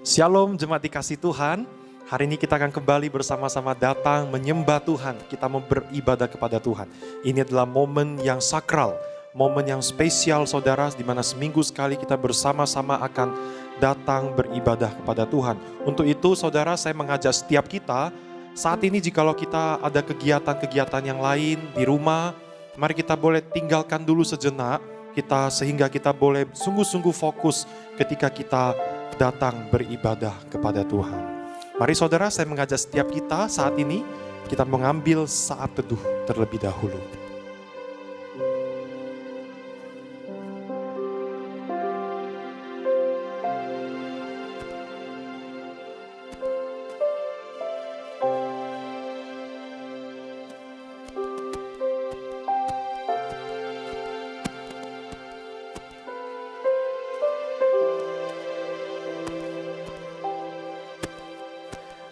Shalom jemaat dikasih Tuhan. Hari ini kita akan kembali bersama-sama datang menyembah Tuhan. Kita mau beribadah kepada Tuhan. Ini adalah momen yang sakral, momen yang spesial saudara, di mana seminggu sekali kita bersama-sama akan datang beribadah kepada Tuhan. Untuk itu saudara, saya mengajak setiap kita saat ini, jikalau kita ada kegiatan-kegiatan yang lain di rumah, mari kita boleh tinggalkan dulu sejenak, sehingga kita boleh sungguh-sungguh fokus ketika kita datang beribadah kepada Tuhan. Mari saudara, saya mengajak setiap kita saat ini, kita mengambil saat teduh terlebih dahulu.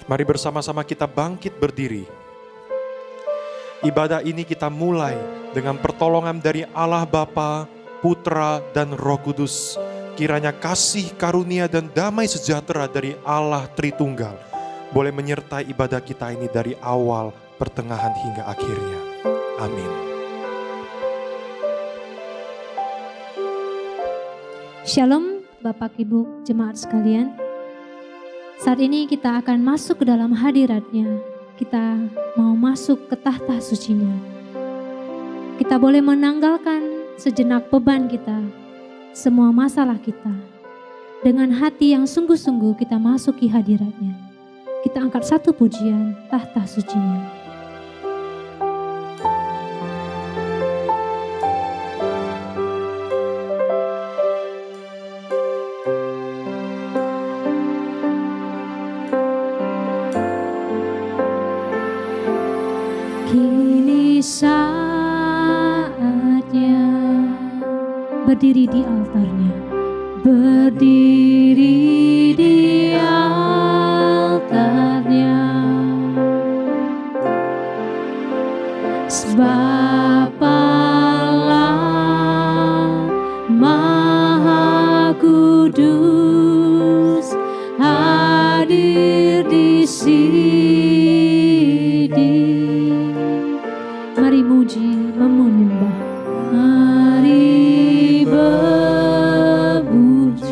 Mari bersama-sama kita bangkit berdiri. Ibadah ini kita mulai dengan pertolongan dari Allah Bapa, Putra, dan Roh Kudus. Kiranya kasih, karunia, dan damai sejahtera dari Allah Tritunggal boleh menyertai ibadah kita ini dari awal, pertengahan, hingga akhirnya. Amin. Shalom Bapak Ibu jemaat sekalian. Saat ini kita akan masuk ke dalam hadirat-Nya. Kita mau masuk ke tahta suci-Nya. Kita boleh menanggalkan sejenak beban kita, semua masalah kita. Dengan hati yang sungguh-sungguh kita masuki hadirat-Nya. Kita angkat satu pujian tahta suci-Nya. Saatnya berdiri di altarnya, berdiri di altarnya, sebab Allah Maha Kudus hadir di sini. Mari muji, menyembah, mari memuji.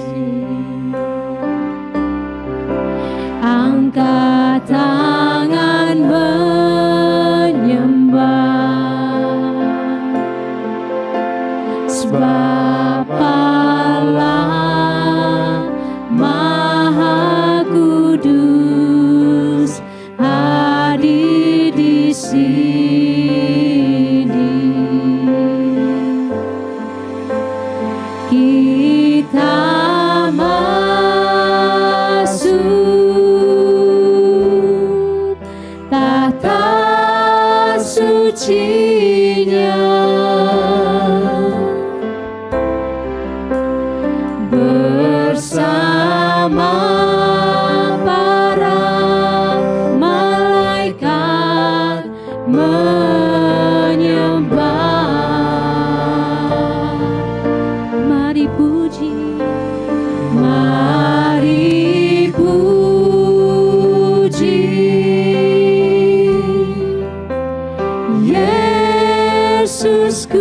Angkat tangan menyembah, sebab Allah Maha Kudus hadir di sini. Kita masuk tahta suci-Nya, bersama para malaikat menyembah. Mari puji, mari puji Yesusku.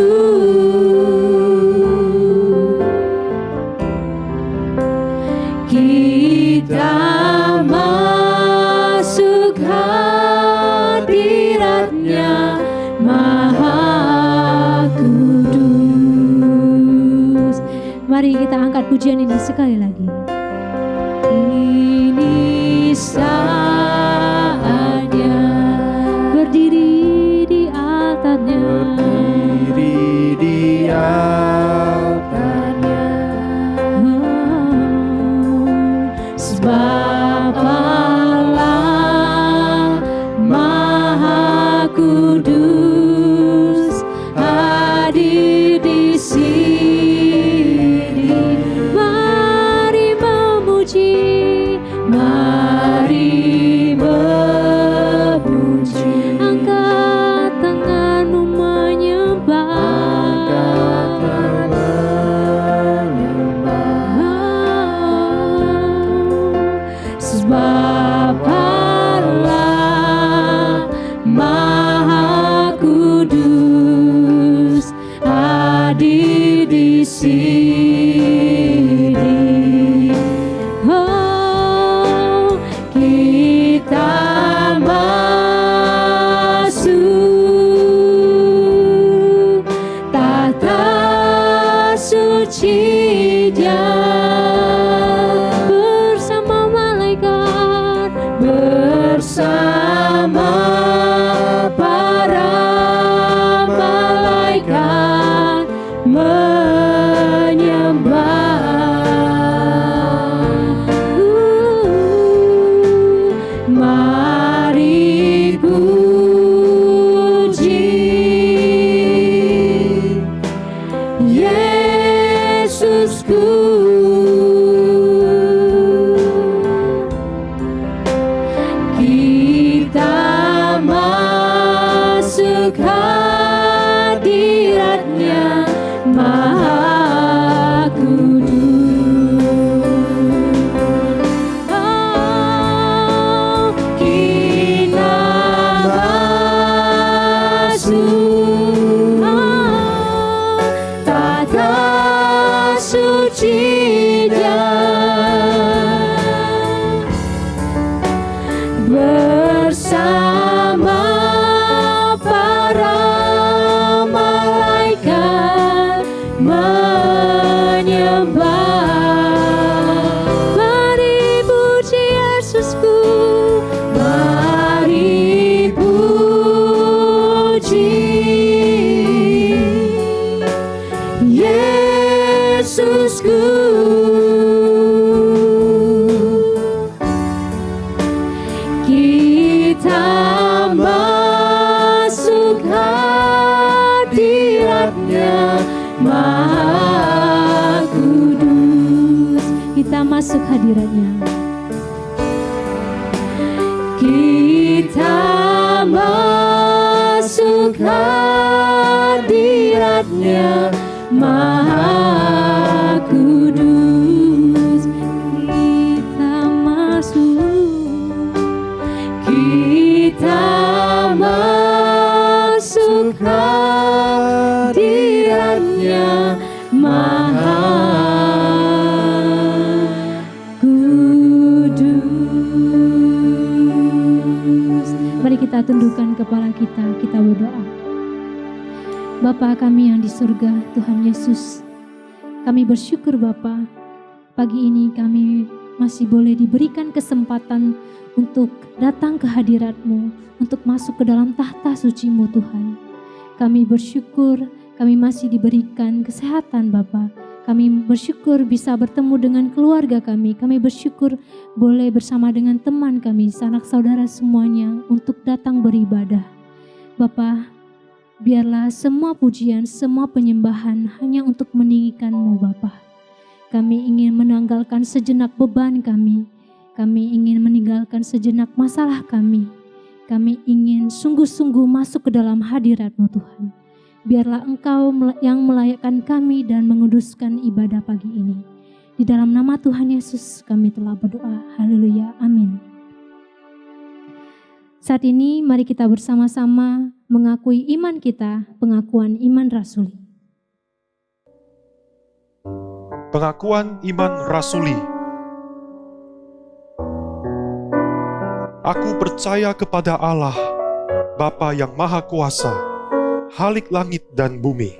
Kita masuk hadirat-Nya Maha Kudus. Mari kita angkat pujian ini sekali lagi. Ini saatnya berdiri di altarnya, Berdiri di altarnya. Sebab Allah Maha Kudus hadir di sini. Mari memuji, mari memuji. Angkat tanganmu menyembah, masuk hadiratnya. Kita masuk hadiratnya, Maha Kudus. Kita masuk hadiratnya, Maha Kudus. Mari kita tundukkan kepala kita berdoa. Bapa kami yang di surga, Tuhan Yesus, kami bersyukur Bapa, pagi ini kami masih boleh diberikan kesempatan untuk datang ke hadirat-Mu, untuk masuk ke dalam tahta suci-Mu Tuhan. Kami bersyukur kami masih diberikan kesehatan Bapa. Kami bersyukur bisa bertemu dengan keluarga kami. Kami bersyukur boleh bersama dengan teman kami, sanak saudara semuanya untuk datang beribadah. Bapa, biarlah semua pujian, semua penyembahan hanya untuk meninggikan-Mu Bapa. Kami ingin menanggalkan sejenak beban kami. Kami ingin meninggalkan sejenak masalah kami. Kami ingin sungguh-sungguh masuk ke dalam hadirat-Mu Tuhan. Biarlah Engkau yang melayakkan kami dan menguduskan ibadah pagi ini. Di dalam nama Tuhan Yesus kami telah berdoa. Haleluya. Amin. Saat ini mari kita bersama-sama mengakui iman kita, pengakuan iman rasuli. Pengakuan iman rasuli. Aku percaya kepada Allah, Bapa yang Maha Kuasa, Khalik langit dan bumi,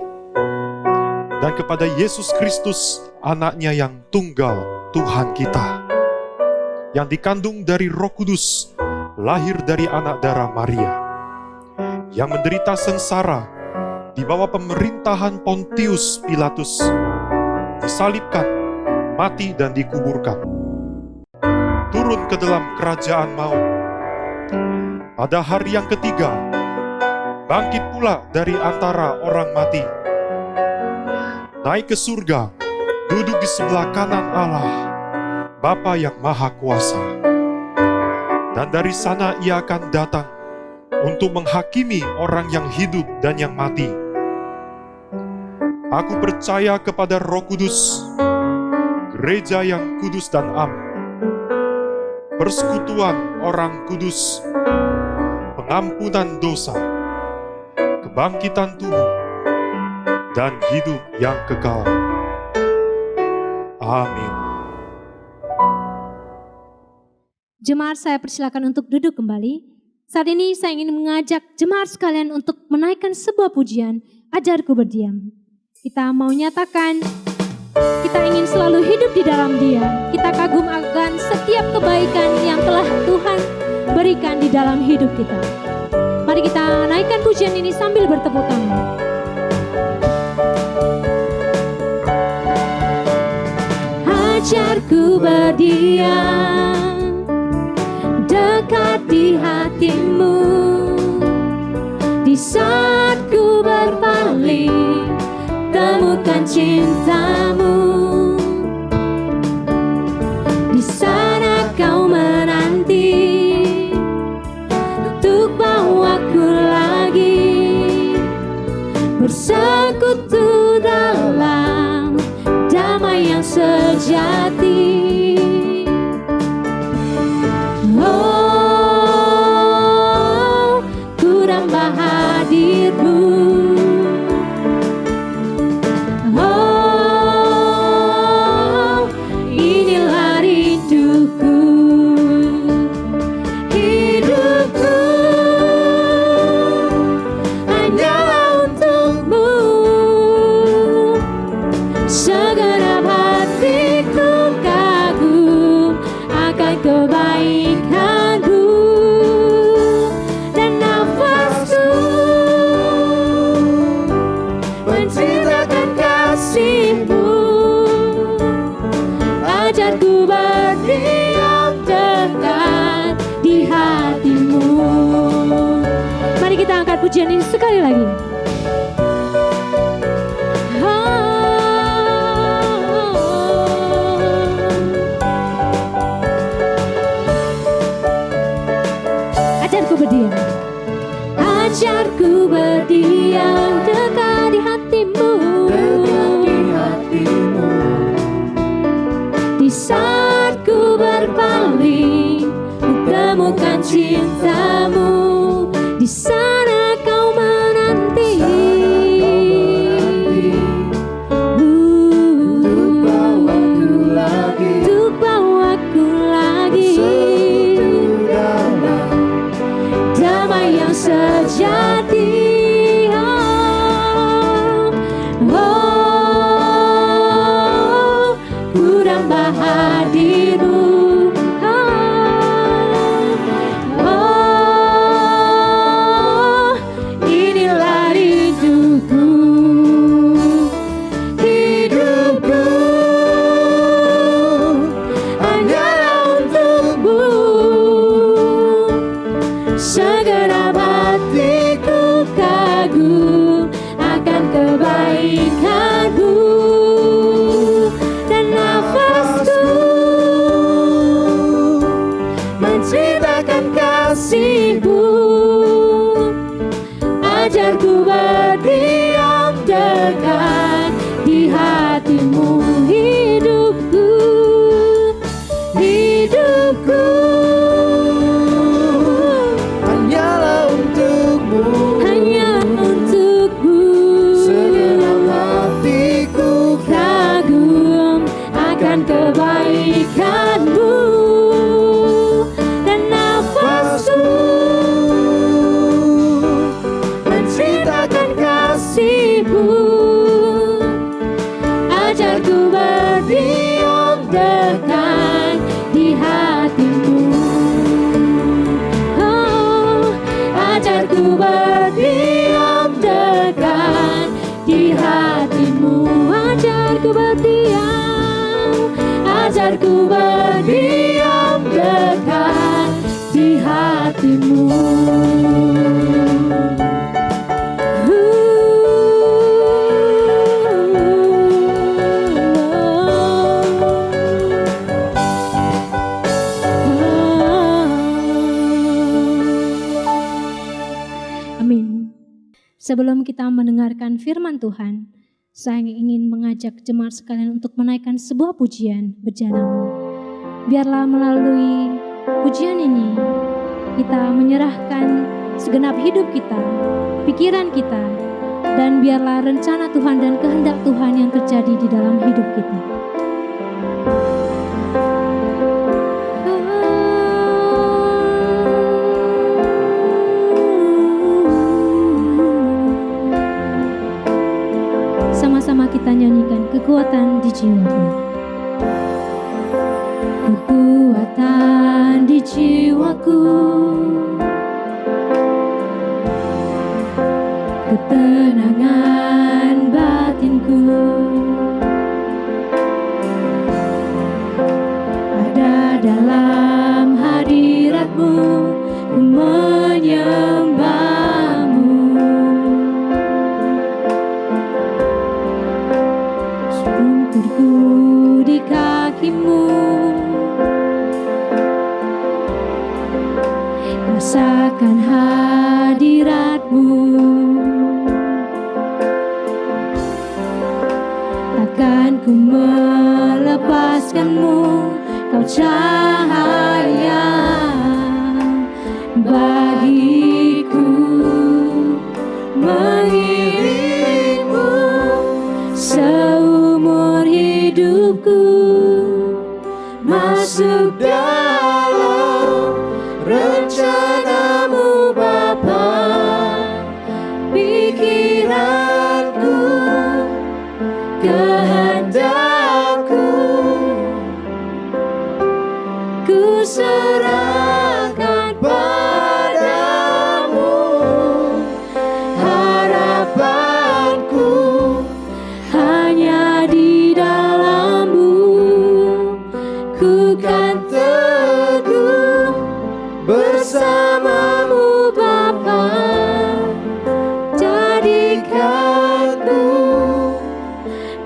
dan kepada Yesus Kristus, Anaknya yang tunggal, Tuhan kita, yang dikandung dari Roh Kudus, lahir dari anak darah Maria, yang menderita sengsara di bawah pemerintahan Pontius Pilatus, disalibkan, mati dan dikuburkan, turun ke dalam kerajaan maut. Pada hari yang ketiga, bangkit pula dari antara orang mati, naik ke surga, duduk di sebelah kanan Allah, Bapa yang Maha Kuasa. Dan dari sana Ia akan datang untuk menghakimi orang yang hidup dan yang mati. Aku percaya kepada Roh Kudus, gereja yang kudus dan am, persekutuan orang kudus, pengampunan dosa, kebangkitan tubuh, dan hidup yang kekal. Amin. Jemaat, saya persilakan untuk duduk kembali. Saat ini saya ingin mengajak jemaat sekalian untuk menaikkan sebuah pujian, Ajarku Berdiam. Kita mau nyatakan, kita ingin selalu hidup di dalam Dia. Kita kagum akan setiap kebaikan yang telah Tuhan berikan di dalam hidup kita. Mari kita naikkan pujian ini sambil bertepuk tangan. Ajarku berdiam dekat di hatimu, di saat ku berpaling, temukan cintamu. Di sana kau menanti untuk bawaku lagi bersekutu dalam damai yang sejati. Oh, ku nambah hadirmu. Oh, inilah rinduku. Hidupku hanyalah untukmu. Segenap hatiku kagum akan kebaikanmu, dan nafasku menceritakan kasihmu. Ajarku berdiam dekat di hatimu. Mari kita angkat pujian ini sekali lagi. menemukan cintamu, di sana kau menanti. Untuk bawaku lagi damai yang sejati. Ku nambah hadirmu. Inilah rinduku, hidupku hanyalah untukmu. Segenap hatiku kagum akan kebaikanmu, dan nafasku menceritakan kasihmu. Ajarku berdiam dekat di hatimu, hidupku, hidupku hanyalah untukmu. hanya untukmu. Segenap hatiku Kagum akan kebaikanmu, dan nafasku menceritakan kasihmu. Ajarku berdiam dekat di hatimu. Oh, ajarku berdiam dekat di hatimu. Ajarku berdiam, ajarku berdiam dekat di hatimu. Amin. Sebelum kita mendengarkan firman Tuhan, saya ingin mengajak jemaat sekalian untuk menaikkan sebuah pujian berjanamu. Biarlah melalui pujian ini kita menyerahkan segenap hidup kita, pikiran kita, dan biarlah rencana Tuhan dan kehendak Tuhan yang terjadi di dalam hidup kita. Sama-sama kita nyanyikan kekuatan di jiwaku. Kekuatan di jiwaku, ketenangan batinku, ada dalam hadiratmu, ku menyembahmu. Sungkurku di kakimu, rasakan hadiratmu. Takkan ku melepaskanmu, kau cahaya bagiku, mengiringmu seumur hidupku, masuk dalam rencanamu Bapa. Pikiranku, kehendakku, ku serahkan padamu. Harapanku hanya di dalam-Mu, ku kan teguh bersamamu Bapa. Jadikanku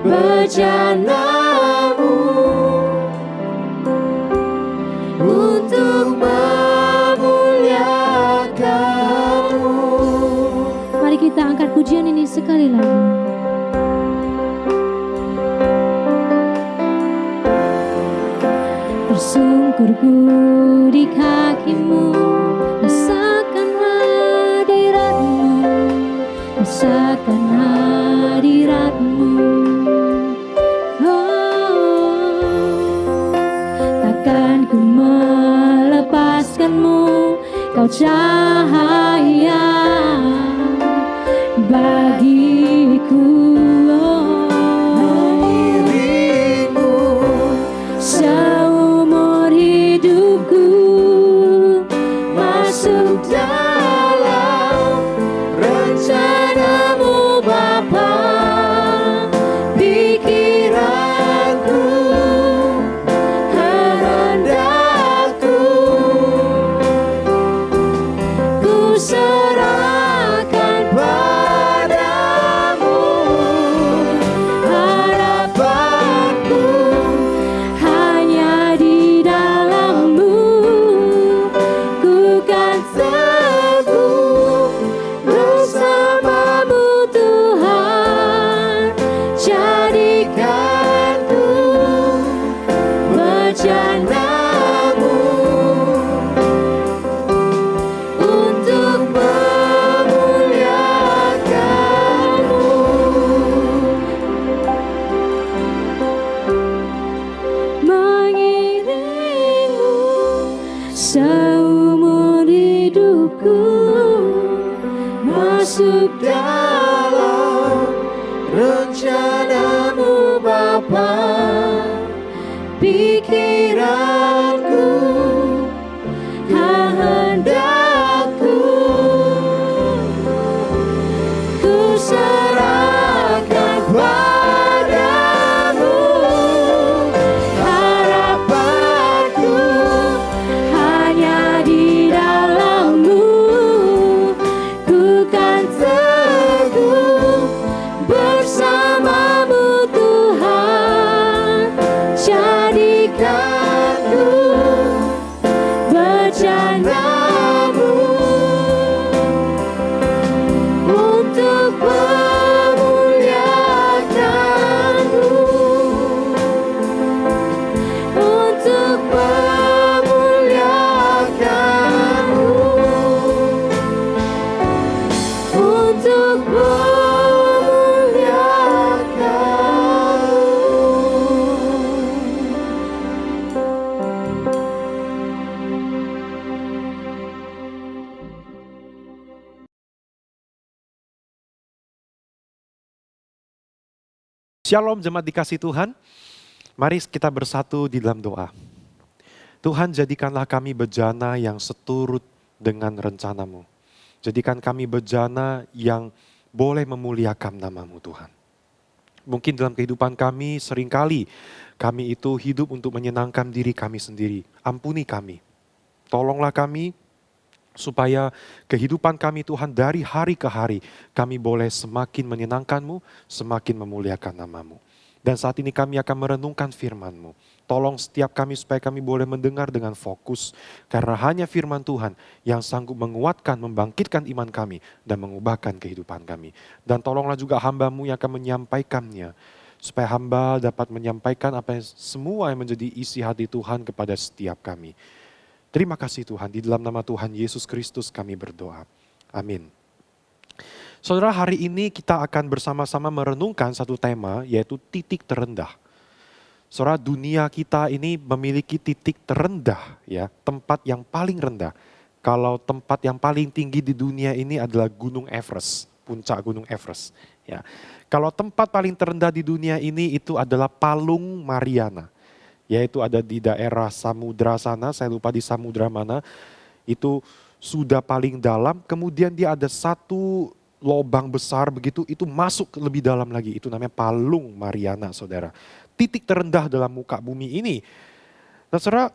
bejanamu untuk memuliakanmu. Mari kita angkat pujian ini sekali lagi. Bersungguh tersungkurku di kakimu, rasakan hadiratmu, rasakan hadiratmu. Oh, takkan ku melepaskanmu, kau cahaya bagiku. dirimu Seumur hidupku masuk dalam rencanamu Bapa, pikiranku, kehendakku, ku serahkan padamu, harapanku hanya di dalam-Mu, ku kan teguh bersama-Mu Tuhan, jadikanku bejanamu untuk memuliakanmu. Mengiringmu seumur hidupku masuk dalam rencanamu Bapa, pikiranku, kehendakku, ku serahkan padamu, harapanku hanya di dalam-Mu, ku kan teguh bersama-Mu Tuhan, jadikanku bejanamu untuk memuliakanmu, untuk memuliakanmu, untuk Shalom jemaat dikasih Tuhan. Mari kita bersatu di dalam doa. Tuhan, jadikanlah kami bejana yang seturut dengan rencana-Mu. Jadikan kami bejana yang boleh memuliakan nama-Mu Tuhan. Mungkin dalam kehidupan kami seringkali kami itu hidup untuk menyenangkan diri kami sendiri. Ampuni kami. Tolonglah kami supaya kehidupan kami Tuhan dari hari ke hari kami boleh semakin menyenangkan-Mu, semakin memuliakan nama-Mu. Dan saat ini kami akan merenungkan firman-Mu. Tolong setiap kami supaya kami boleh mendengar dengan fokus. Karena hanya firman Tuhan yang sanggup menguatkan, membangkitkan iman kami dan mengubahkan kehidupan kami. Dan tolonglah juga hamba-Mu yang akan menyampaikannya. Supaya hamba dapat menyampaikan apa yang semua yang menjadi isi hati Tuhan kepada setiap kami. Terima kasih Tuhan, di dalam nama Tuhan Yesus Kristus kami berdoa. Amin. Saudara, hari ini kita akan bersama-sama merenungkan satu tema, yaitu titik terendah. Saudara, dunia kita ini memiliki titik terendah, ya, tempat yang paling rendah. Kalau tempat yang paling tinggi di dunia ini adalah Gunung Everest, puncak Gunung Everest. Ya. Kalau tempat paling terendah di dunia ini itu adalah Palung Mariana. Yaitu ada di daerah samudra sana, saya lupa di samudra mana, itu sudah paling dalam, kemudian dia ada satu lobang besar begitu, itu masuk lebih dalam lagi, itu namanya Palung Mariana saudara. Titik terendah dalam muka bumi ini. Nah saudara,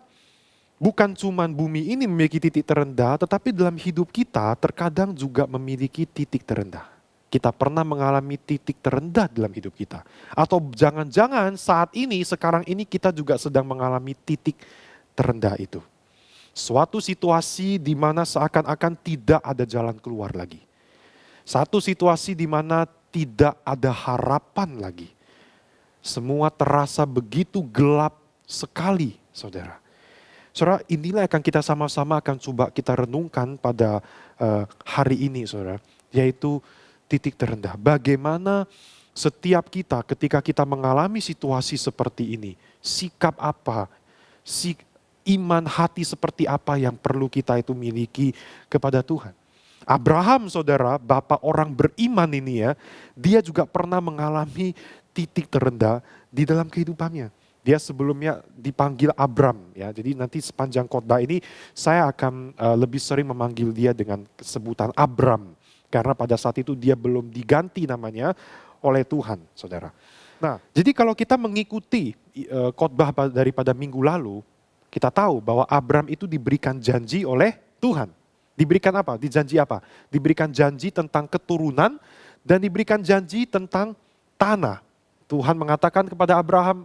bukan cuma bumi ini memiliki titik terendah, tetapi dalam hidup kita terkadang juga memiliki titik terendah. Kita pernah mengalami titik terendah dalam hidup kita. Atau jangan-jangan saat ini, sekarang ini kita juga sedang mengalami titik terendah itu. Suatu situasi di mana seakan-akan tidak ada jalan keluar lagi. Satu situasi di mana tidak ada harapan lagi. Semua terasa begitu gelap sekali, saudara. Saudara, inilah akan kita sama-sama akan coba kita renungkan pada hari ini, saudara. Yaitu titik terendah. Bagaimana setiap kita ketika kita mengalami situasi seperti ini, sikap apa, iman hati seperti apa yang perlu kita itu miliki kepada Tuhan. Abraham, saudara, bapak orang beriman ini ya, dia juga pernah mengalami titik terendah di dalam kehidupannya. Dia sebelumnya dipanggil Abram ya. Jadi nanti sepanjang khotbah ini saya akan lebih sering memanggil dia dengan sebutan Abram. Karena pada saat itu dia belum diganti namanya oleh Tuhan, saudara. Nah, jadi kalau kita mengikuti khotbah daripada minggu lalu, kita tahu bahwa Abram itu diberikan janji oleh Tuhan. Diberikan apa? Dijanji apa? Diberikan janji tentang keturunan dan diberikan janji tentang tanah. Tuhan mengatakan kepada Abram,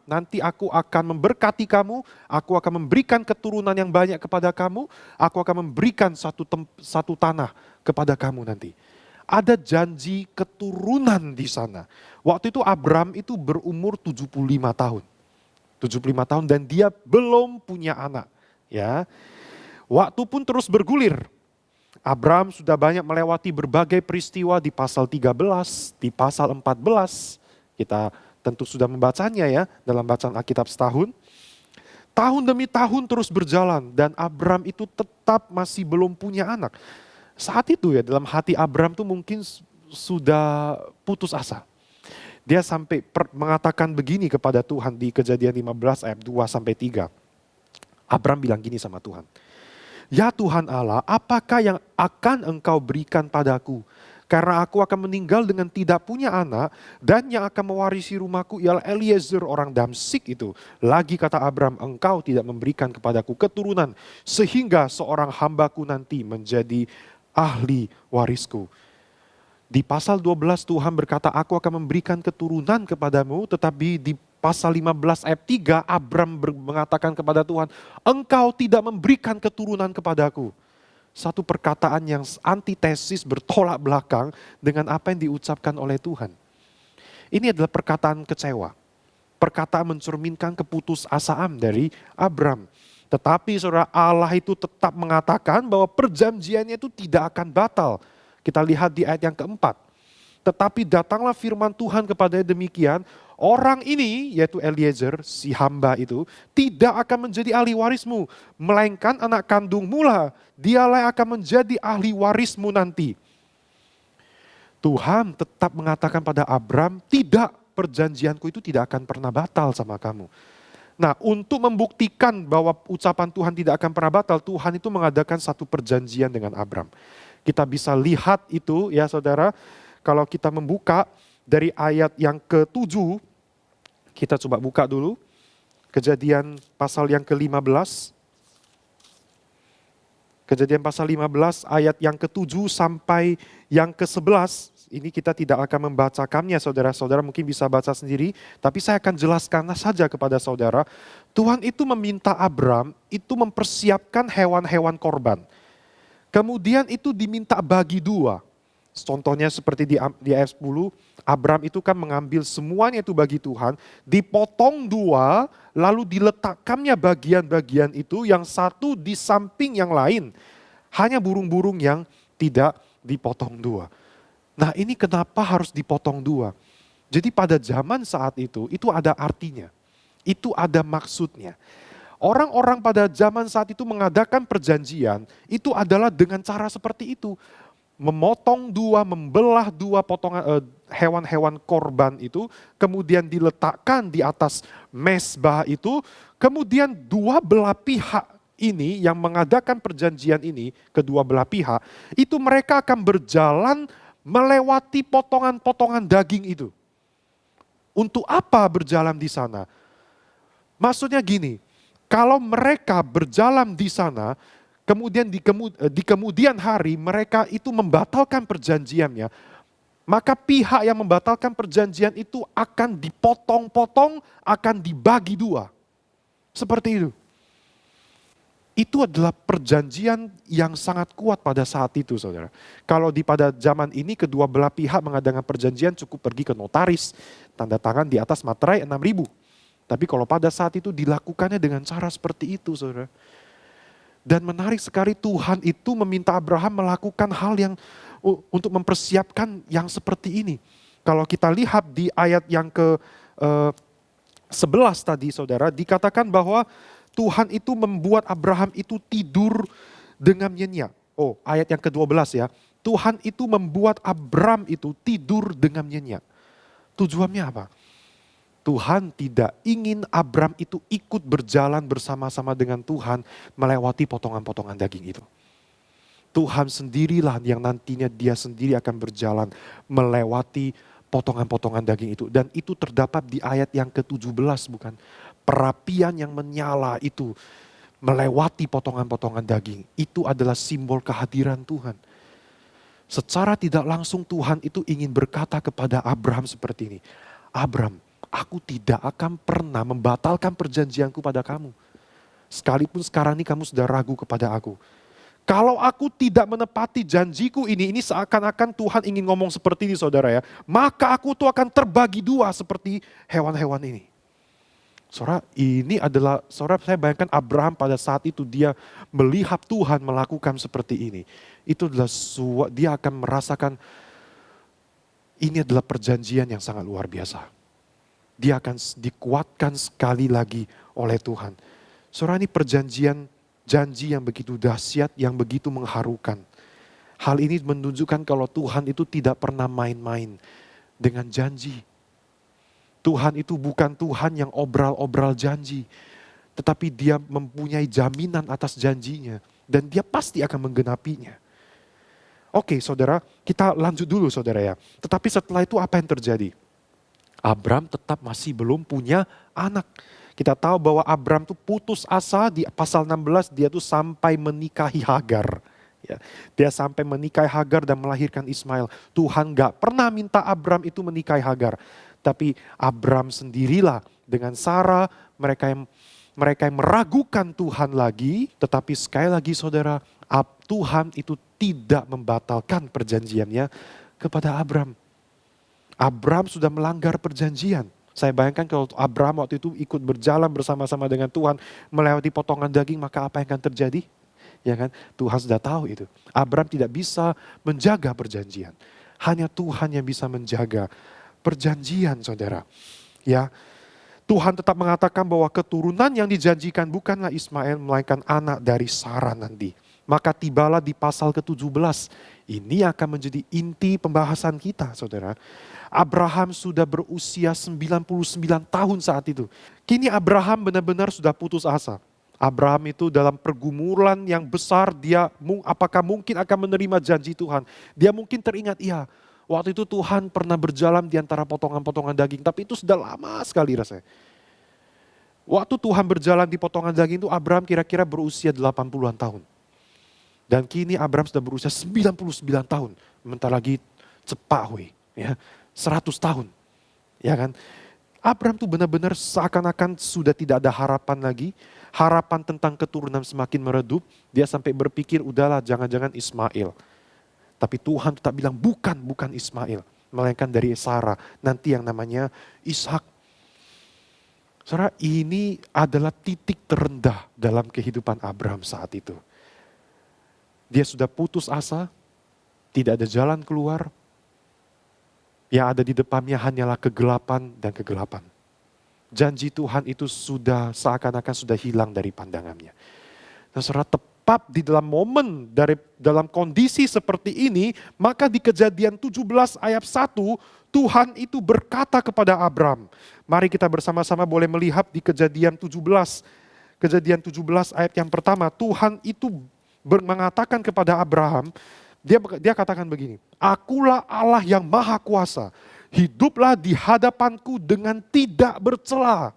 nanti aku akan memberkati kamu, aku akan memberikan keturunan yang banyak kepada kamu, aku akan memberikan satu tanah kepada kamu nanti. Ada janji keturunan di sana. Waktu itu Abram itu berumur 75 tahun. 75 tahun dan dia belum punya anak. Ya. Waktu pun terus bergulir. Abram sudah banyak melewati berbagai peristiwa di pasal 13, di pasal 14. Kita tentu sudah membacanya ya dalam bacaan Alkitab setahun. Tahun demi tahun terus berjalan dan Abram itu tetap masih belum punya anak. Saat itu ya dalam hati Abram tuh mungkin sudah putus asa. Dia sampai mengatakan begini kepada Tuhan di Kejadian 15 ayat 2-3. Abram bilang gini sama Tuhan. Ya Tuhan Allah, apakah yang akan engkau berikan padaku? Karena aku akan meninggal dengan tidak punya anak dan yang akan mewarisi rumahku ialah Eliezer orang Damsik itu. Lagi kata Abram, engkau tidak memberikan kepadaku keturunan sehingga seorang hambaku nanti menjadi ahli warisku. Di pasal 12 Tuhan berkata, aku akan memberikan keturunan kepadamu, tetapi di pasal 15 ayat 3 Abram mengatakan kepada Tuhan, engkau tidak memberikan keturunan kepadaku. Satu perkataan yang antitesis bertolak belakang dengan apa yang diucapkan oleh Tuhan. Ini adalah perkataan kecewa. Perkataan mencerminkan keputusasaan dari Abram. Tetapi saudara, Allah itu tetap mengatakan bahwa perjanjiannya itu tidak akan batal. Kita lihat di ayat yang keempat. Tetapi datanglah firman Tuhan kepadanya demikian, orang ini, yaitu Eliezer, si hamba itu, tidak akan menjadi ahli warismu, melainkan anak kandungmu lah, dialah yang akan menjadi ahli warismu nanti. Tuhan tetap mengatakan pada Abram, tidak, perjanjianku itu tidak akan pernah batal sama kamu. Nah, untuk membuktikan bahwa ucapan Tuhan tidak akan pernah batal, Tuhan itu mengadakan satu perjanjian dengan Abram. Kita bisa lihat itu ya saudara, kalau kita membuka dari ayat yang ke-7, kita coba buka dulu. Kejadian pasal yang ke-15. Kejadian pasal 15 ayat yang ke-7 sampai yang ke-11. Ini kita tidak akan membacakannya saudara-saudara, mungkin bisa baca sendiri. Tapi saya akan jelaskan saja kepada saudara. Tuhan itu meminta Abram itu mempersiapkan hewan-hewan korban. Kemudian itu diminta bagi dua. Contohnya seperti di ayat 10, Abram itu kan mengambil semuanya itu bagi Tuhan, dipotong dua, lalu diletakkannya bagian-bagian itu, yang satu di samping yang lain. Hanya burung-burung yang tidak dipotong dua. Nah ini kenapa harus dipotong dua? Jadi pada zaman saat itu ada artinya, itu ada maksudnya. Orang-orang pada zaman saat itu mengadakan perjanjian, itu adalah dengan cara seperti itu. Memotong dua, membelah dua potongan hewan-hewan korban itu, kemudian diletakkan di atas mezbah itu, kemudian dua belah pihak ini yang mengadakan perjanjian ini, kedua belah pihak, itu mereka akan berjalan melewati potongan-potongan daging itu. Untuk apa berjalan di sana? Maksudnya gini, kalau mereka berjalan di sana, kemudian di kemudian hari mereka itu membatalkan perjanjiannya, maka pihak yang membatalkan perjanjian itu akan dipotong-potong, akan dibagi dua. Seperti itu. Itu adalah perjanjian yang sangat kuat pada saat itu saudara. Kalau pada zaman ini kedua belah pihak mengadakan perjanjian cukup pergi ke notaris, tanda tangan di atas materai 6.000. Tapi kalau pada saat itu dilakukannya dengan cara seperti itu, saudara. Dan menarik sekali, Tuhan itu meminta Abraham melakukan hal yang untuk mempersiapkan yang seperti ini. Kalau kita lihat di ayat yang ke 11 tadi, saudara, dikatakan bahwa Tuhan itu membuat Abraham itu tidur dengan nyenyak. Oh, ayat yang ke-12 ya. Tuhan itu membuat Abraham itu tidur dengan nyenyak. Tujuannya apa? Tuhan tidak ingin Abraham itu ikut berjalan bersama-sama dengan Tuhan melewati potongan-potongan daging itu. Tuhan sendirilah yang nantinya dia sendiri akan berjalan melewati potongan-potongan daging itu. Dan itu terdapat di ayat yang ke-17 bukan? Perapian yang menyala itu melewati potongan-potongan daging. Itu adalah simbol kehadiran Tuhan. Secara tidak langsung Tuhan itu ingin berkata kepada Abraham seperti ini. Abraham, aku tidak akan pernah membatalkan perjanjianku pada kamu. Sekalipun sekarang ini kamu sudah ragu kepada aku. Kalau aku tidak menepati janjiku ini seakan-akan Tuhan ingin ngomong seperti ini saudara ya. Maka aku tuh akan terbagi dua seperti hewan-hewan ini. Saudara, ini adalah, saudara saya bayangkan Abraham pada saat itu dia melihat Tuhan melakukan seperti ini. Itu adalah dia akan merasakan ini adalah perjanjian yang sangat luar biasa. Dia akan dikuatkan sekali lagi oleh Tuhan. Saudara, ini perjanjian, janji yang begitu dahsyat, yang begitu mengharukan. Hal ini menunjukkan kalau Tuhan itu tidak pernah main-main dengan janji. Tuhan itu bukan Tuhan yang obral-obral janji. Tetapi dia mempunyai jaminan atas janjinya. Dan dia pasti akan menggenapinya. Oke saudara, kita lanjut dulu saudara ya. Tetapi setelah itu apa yang terjadi? Abraham tetap masih belum punya anak. Kita tahu bahwa Abraham itu putus asa di pasal 16 dia tuh sampai menikahi Hagar. Ya, dia sampai menikahi Hagar dan melahirkan Ismail. Tuhan gak pernah minta Abraham itu menikahi Hagar. Tapi Abraham sendirilah dengan Sarah mereka yang meragukan Tuhan lagi. Tetapi sekali lagi saudara, Tuhan itu tidak membatalkan perjanjiannya kepada Abraham. Abraham sudah melanggar perjanjian. Saya bayangkan kalau Abraham waktu itu ikut berjalan bersama-sama dengan Tuhan melewati potongan daging, maka apa yang akan terjadi? Ya kan? Tuhan sudah tahu itu. Abraham tidak bisa menjaga perjanjian. Hanya Tuhan yang bisa menjaga perjanjian, saudara. Ya. Tuhan tetap mengatakan bahwa keturunan yang dijanjikan bukanlah Ismail melainkan anak dari Sarah nanti. Maka tibalah di pasal ke-17. Ini akan menjadi inti pembahasan kita, saudara. Abraham sudah berusia 99 tahun saat itu. Kini Abraham benar-benar sudah putus asa. Abraham itu dalam pergumulan yang besar, dia apakah mungkin akan menerima janji Tuhan. Dia mungkin teringat, iya, waktu itu Tuhan pernah berjalan di antara potongan-potongan daging, tapi itu sudah lama sekali rasanya. Waktu Tuhan berjalan di potongan daging itu Abraham kira-kira berusia 80-an tahun. Dan kini Abraham sudah berusia 99 tahun. Sebentar lagi cepat ya, 100 tahun. Ya kan? Abraham tuh benar-benar seakan-akan sudah tidak ada harapan lagi. Harapan tentang keturunan semakin meredup. Dia sampai berpikir udahlah jangan-jangan Ismail. Tapi Tuhan tetap bilang bukan Ismail. Melainkan dari Sarah. Nanti yang namanya Ishak. Saudara, ini adalah titik terendah dalam kehidupan Abraham saat itu. Dia sudah putus asa, tidak ada jalan keluar. Yang ada di depannya hanyalah kegelapan dan kegelapan. Janji Tuhan itu sudah seakan-akan sudah hilang dari pandangannya. Nah, saudara, tepat di dalam momen dalam kondisi seperti ini, maka di Kejadian 17 ayat 1, Tuhan itu berkata kepada Abraham. Mari kita bersama-sama boleh melihat di Kejadian 17. Kejadian 17 ayat yang pertama, Tuhan itu mengatakan kepada Abraham, dia katakan begini, akulah Allah yang maha kuasa, hiduplah di hadapanku dengan tidak bercela.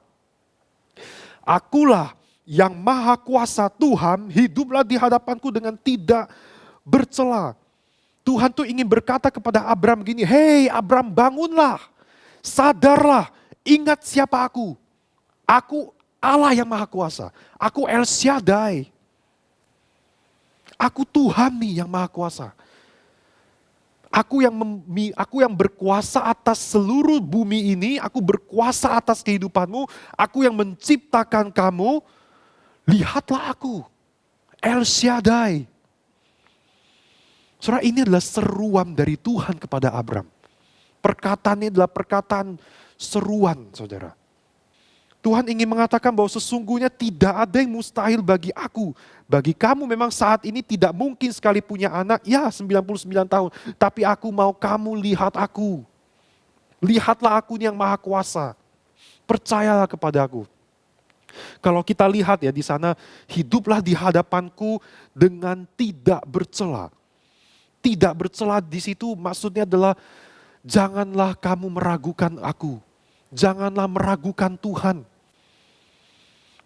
Akulah yang maha kuasa Tuhan, hiduplah di hadapanku dengan tidak bercela. Tuhan tuh ingin berkata kepada Abraham gini, hei Abraham bangunlah, sadarlah, ingat siapa aku. Aku Allah yang maha kuasa, aku El Shaddai. Aku Tuhan nih yang maha kuasa. Aku yang berkuasa atas seluruh bumi ini, aku berkuasa atas kehidupanmu, aku yang menciptakan kamu, lihatlah aku, El Shaddai. Saudara, ini adalah seruan dari Tuhan kepada Abram. Perkataan ini adalah perkataan seruan, saudara. Tuhan ingin mengatakan bahwa sesungguhnya tidak ada yang mustahil bagi aku. Bagi kamu memang saat ini tidak mungkin sekali punya anak, ya 99 tahun. Tapi aku mau kamu lihat aku. Lihatlah aku yang maha kuasa. Percayalah kepada aku. Kalau kita lihat ya di sana, hiduplah di hadapanku dengan tidak bercela. Tidak bercela di situ maksudnya adalah janganlah kamu meragukan aku. Janganlah meragukan Tuhan.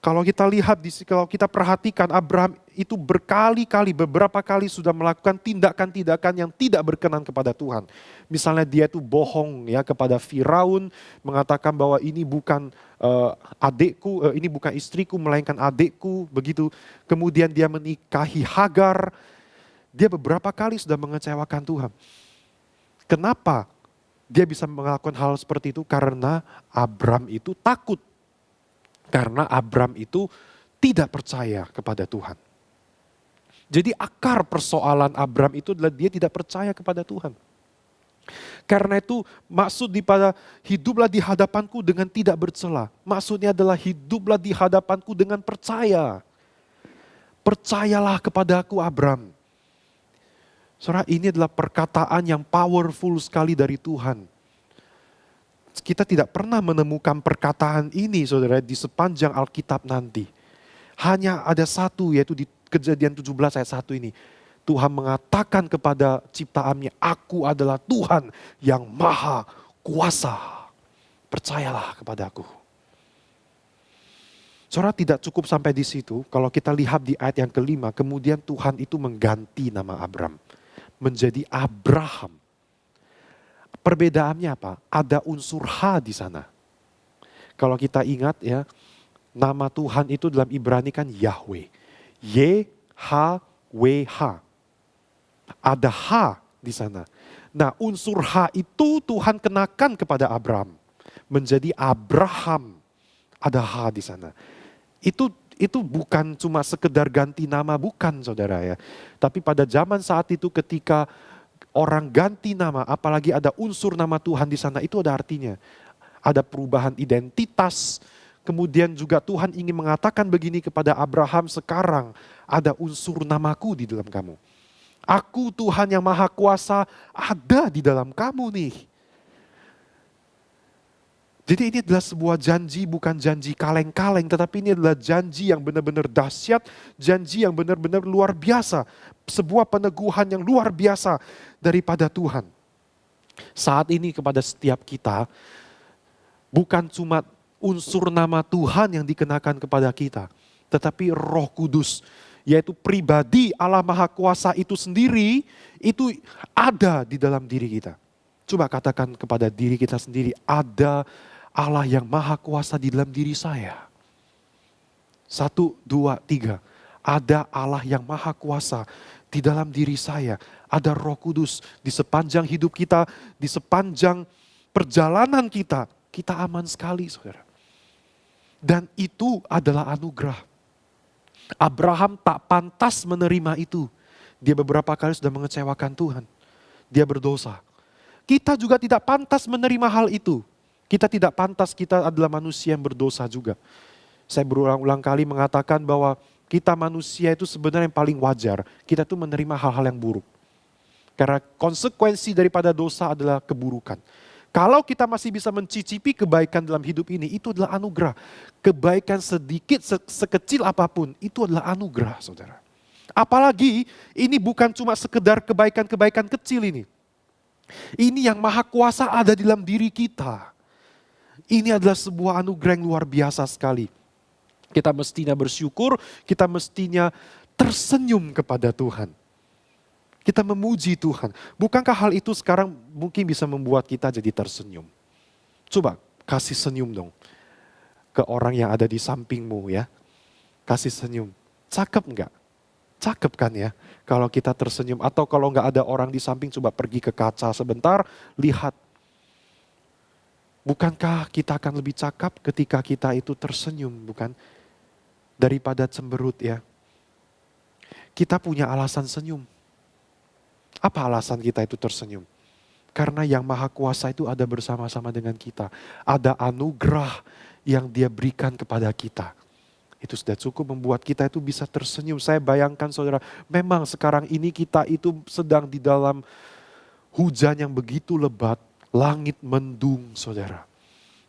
Kalau kita lihat, kalau kita perhatikan Abraham itu berkali-kali, beberapa kali sudah melakukan tindakan-tindakan yang tidak berkenan kepada Tuhan. Misalnya dia itu bohong ya kepada Firaun, mengatakan bahwa ini bukan adikku, ini bukan istriku, melainkan adikku, begitu. Kemudian dia menikahi Hagar, dia beberapa kali sudah mengecewakan Tuhan. Kenapa dia bisa melakukan hal seperti itu? Karena Abraham itu takut. Karena Abram itu tidak percaya kepada Tuhan. Jadi akar persoalan Abram itu adalah dia tidak percaya kepada Tuhan. Karena itu maksud pada hiduplah di hadapanku dengan tidak bercela. Maksudnya adalah hiduplah di hadapanku dengan percaya. Percayalah kepadaku Abram. Saudara, ini adalah perkataan yang powerful sekali dari Tuhan. Kita tidak pernah menemukan perkataan ini saudara di sepanjang Alkitab nanti. Hanya ada satu yaitu di Kejadian 17 ayat 1 ini. Tuhan mengatakan kepada ciptaannya, aku adalah Tuhan yang maha kuasa. Percayalah kepadaku. Saudara, tidak cukup sampai di situ. Kalau kita lihat di ayat yang kelima, kemudian Tuhan itu mengganti nama Abram menjadi Abraham. Perbedaannya apa? Ada unsur H di sana. Kalau kita ingat ya, nama Tuhan itu dalam Ibrani kan Yahweh. Y-H-W-H. Ada H di sana. Nah, unsur H itu Tuhan kenakan kepada Abraham. Menjadi Abraham. Ada H di sana. Itu bukan cuma sekedar ganti nama, bukan saudara ya. Tapi pada zaman saat itu ketika orang ganti nama, apalagi ada unsur nama Tuhan di sana, itu ada artinya. Ada perubahan identitas. Kemudian juga Tuhan ingin mengatakan begini kepada Abraham, sekarang ada unsur namaku di dalam kamu. Aku Tuhan yang maha kuasa ada di dalam kamu nih. Jadi ini adalah sebuah janji, bukan janji kaleng-kaleng, tetapi ini adalah janji yang benar-benar dahsyat, janji yang benar-benar luar biasa. Sebuah peneguhan yang luar biasa daripada Tuhan. Saat ini kepada setiap kita, bukan cuma unsur nama Tuhan yang dikenakan kepada kita, tetapi Roh Kudus, yaitu pribadi Allah Maha Kuasa itu sendiri, itu ada di dalam diri kita. Coba katakan kepada diri kita sendiri, ada Allah yang maha kuasa di dalam diri saya. 1, 2, 3. Ada Allah yang maha kuasa di dalam diri saya. Ada Roh Kudus di sepanjang hidup kita, di sepanjang perjalanan kita. Kita aman sekali saudara. Dan itu adalah anugerah. Abraham tak pantas menerima itu. Dia beberapa kali sudah mengecewakan Tuhan. Dia berdosa. Kita juga tidak pantas menerima hal itu. Kita tidak pantas, kita adalah manusia yang berdosa juga. Saya berulang-ulang kali mengatakan bahwa kita manusia itu sebenarnya yang paling wajar. Kita tuh menerima hal-hal yang buruk. Karena konsekuensi daripada dosa adalah keburukan. Kalau kita masih bisa mencicipi kebaikan dalam hidup ini, itu adalah anugerah. Kebaikan sedikit, sekecil apapun, itu adalah anugerah saudara. Apalagi ini bukan cuma sekedar kebaikan-kebaikan kecil ini. Ini yang maha kuasa ada di dalam diri kita. Ini adalah sebuah anugerah yang luar biasa sekali. Kita mestinya bersyukur, kita mestinya tersenyum kepada Tuhan. Kita memuji Tuhan. Bukankah hal itu sekarang mungkin bisa membuat kita jadi tersenyum? Coba kasih senyum dong ke orang yang ada di sampingmu ya. Kasih senyum. Cakep enggak? Cakep kan ya? Kalau kita tersenyum atau kalau nggak ada orang di samping coba pergi ke kaca sebentar, lihat. Bukankah kita akan lebih cakap ketika kita itu tersenyum, bukan? Daripada cemberut ya. Kita punya alasan senyum. Apa alasan kita itu tersenyum? Karena yang Maha Kuasa itu ada bersama-sama dengan kita. Ada anugerah yang Dia berikan kepada kita. Itu sudah cukup membuat kita itu bisa tersenyum. Saya bayangkan saudara, memang sekarang ini kita itu sedang di dalam hujan yang begitu lebat, langit mendung saudara.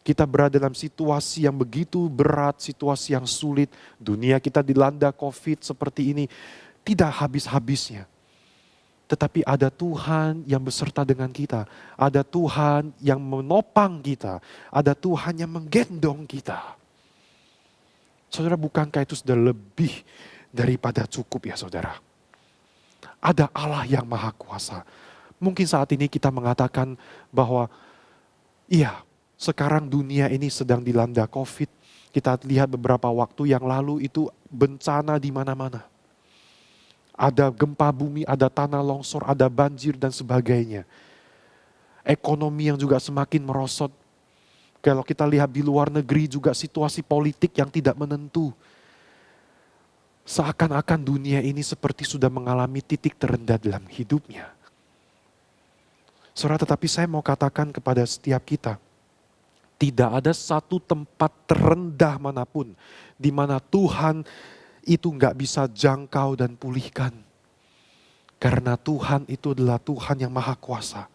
Kita berada dalam situasi yang begitu berat, situasi yang sulit. Dunia kita dilanda COVID seperti ini, tidak habis-habisnya. Tetapi ada Tuhan yang beserta dengan kita. Ada Tuhan yang menopang kita. Ada Tuhan yang menggendong kita. Saudara, bukankah itu sudah lebih daripada cukup ya saudara? Ada Allah yang Maha Kuasa. Mungkin saat ini kita mengatakan bahwa iya, sekarang dunia ini sedang dilanda COVID. Kita lihat beberapa waktu yang lalu itu bencana di mana-mana. Ada gempa bumi, ada tanah longsor, ada banjir dan sebagainya. Ekonomi yang juga semakin merosot. Kalau kita lihat di luar negeri juga situasi politik yang tidak menentu. Seakan-akan dunia ini seperti sudah mengalami titik terendah dalam hidupnya. Saudara, tetapi saya mau katakan kepada setiap kita, tidak ada satu tempat terendah manapun di mana Tuhan itu nggak bisa jangkau dan pulihkan. Karena Tuhan itu adalah Tuhan yang Maha Kuasa.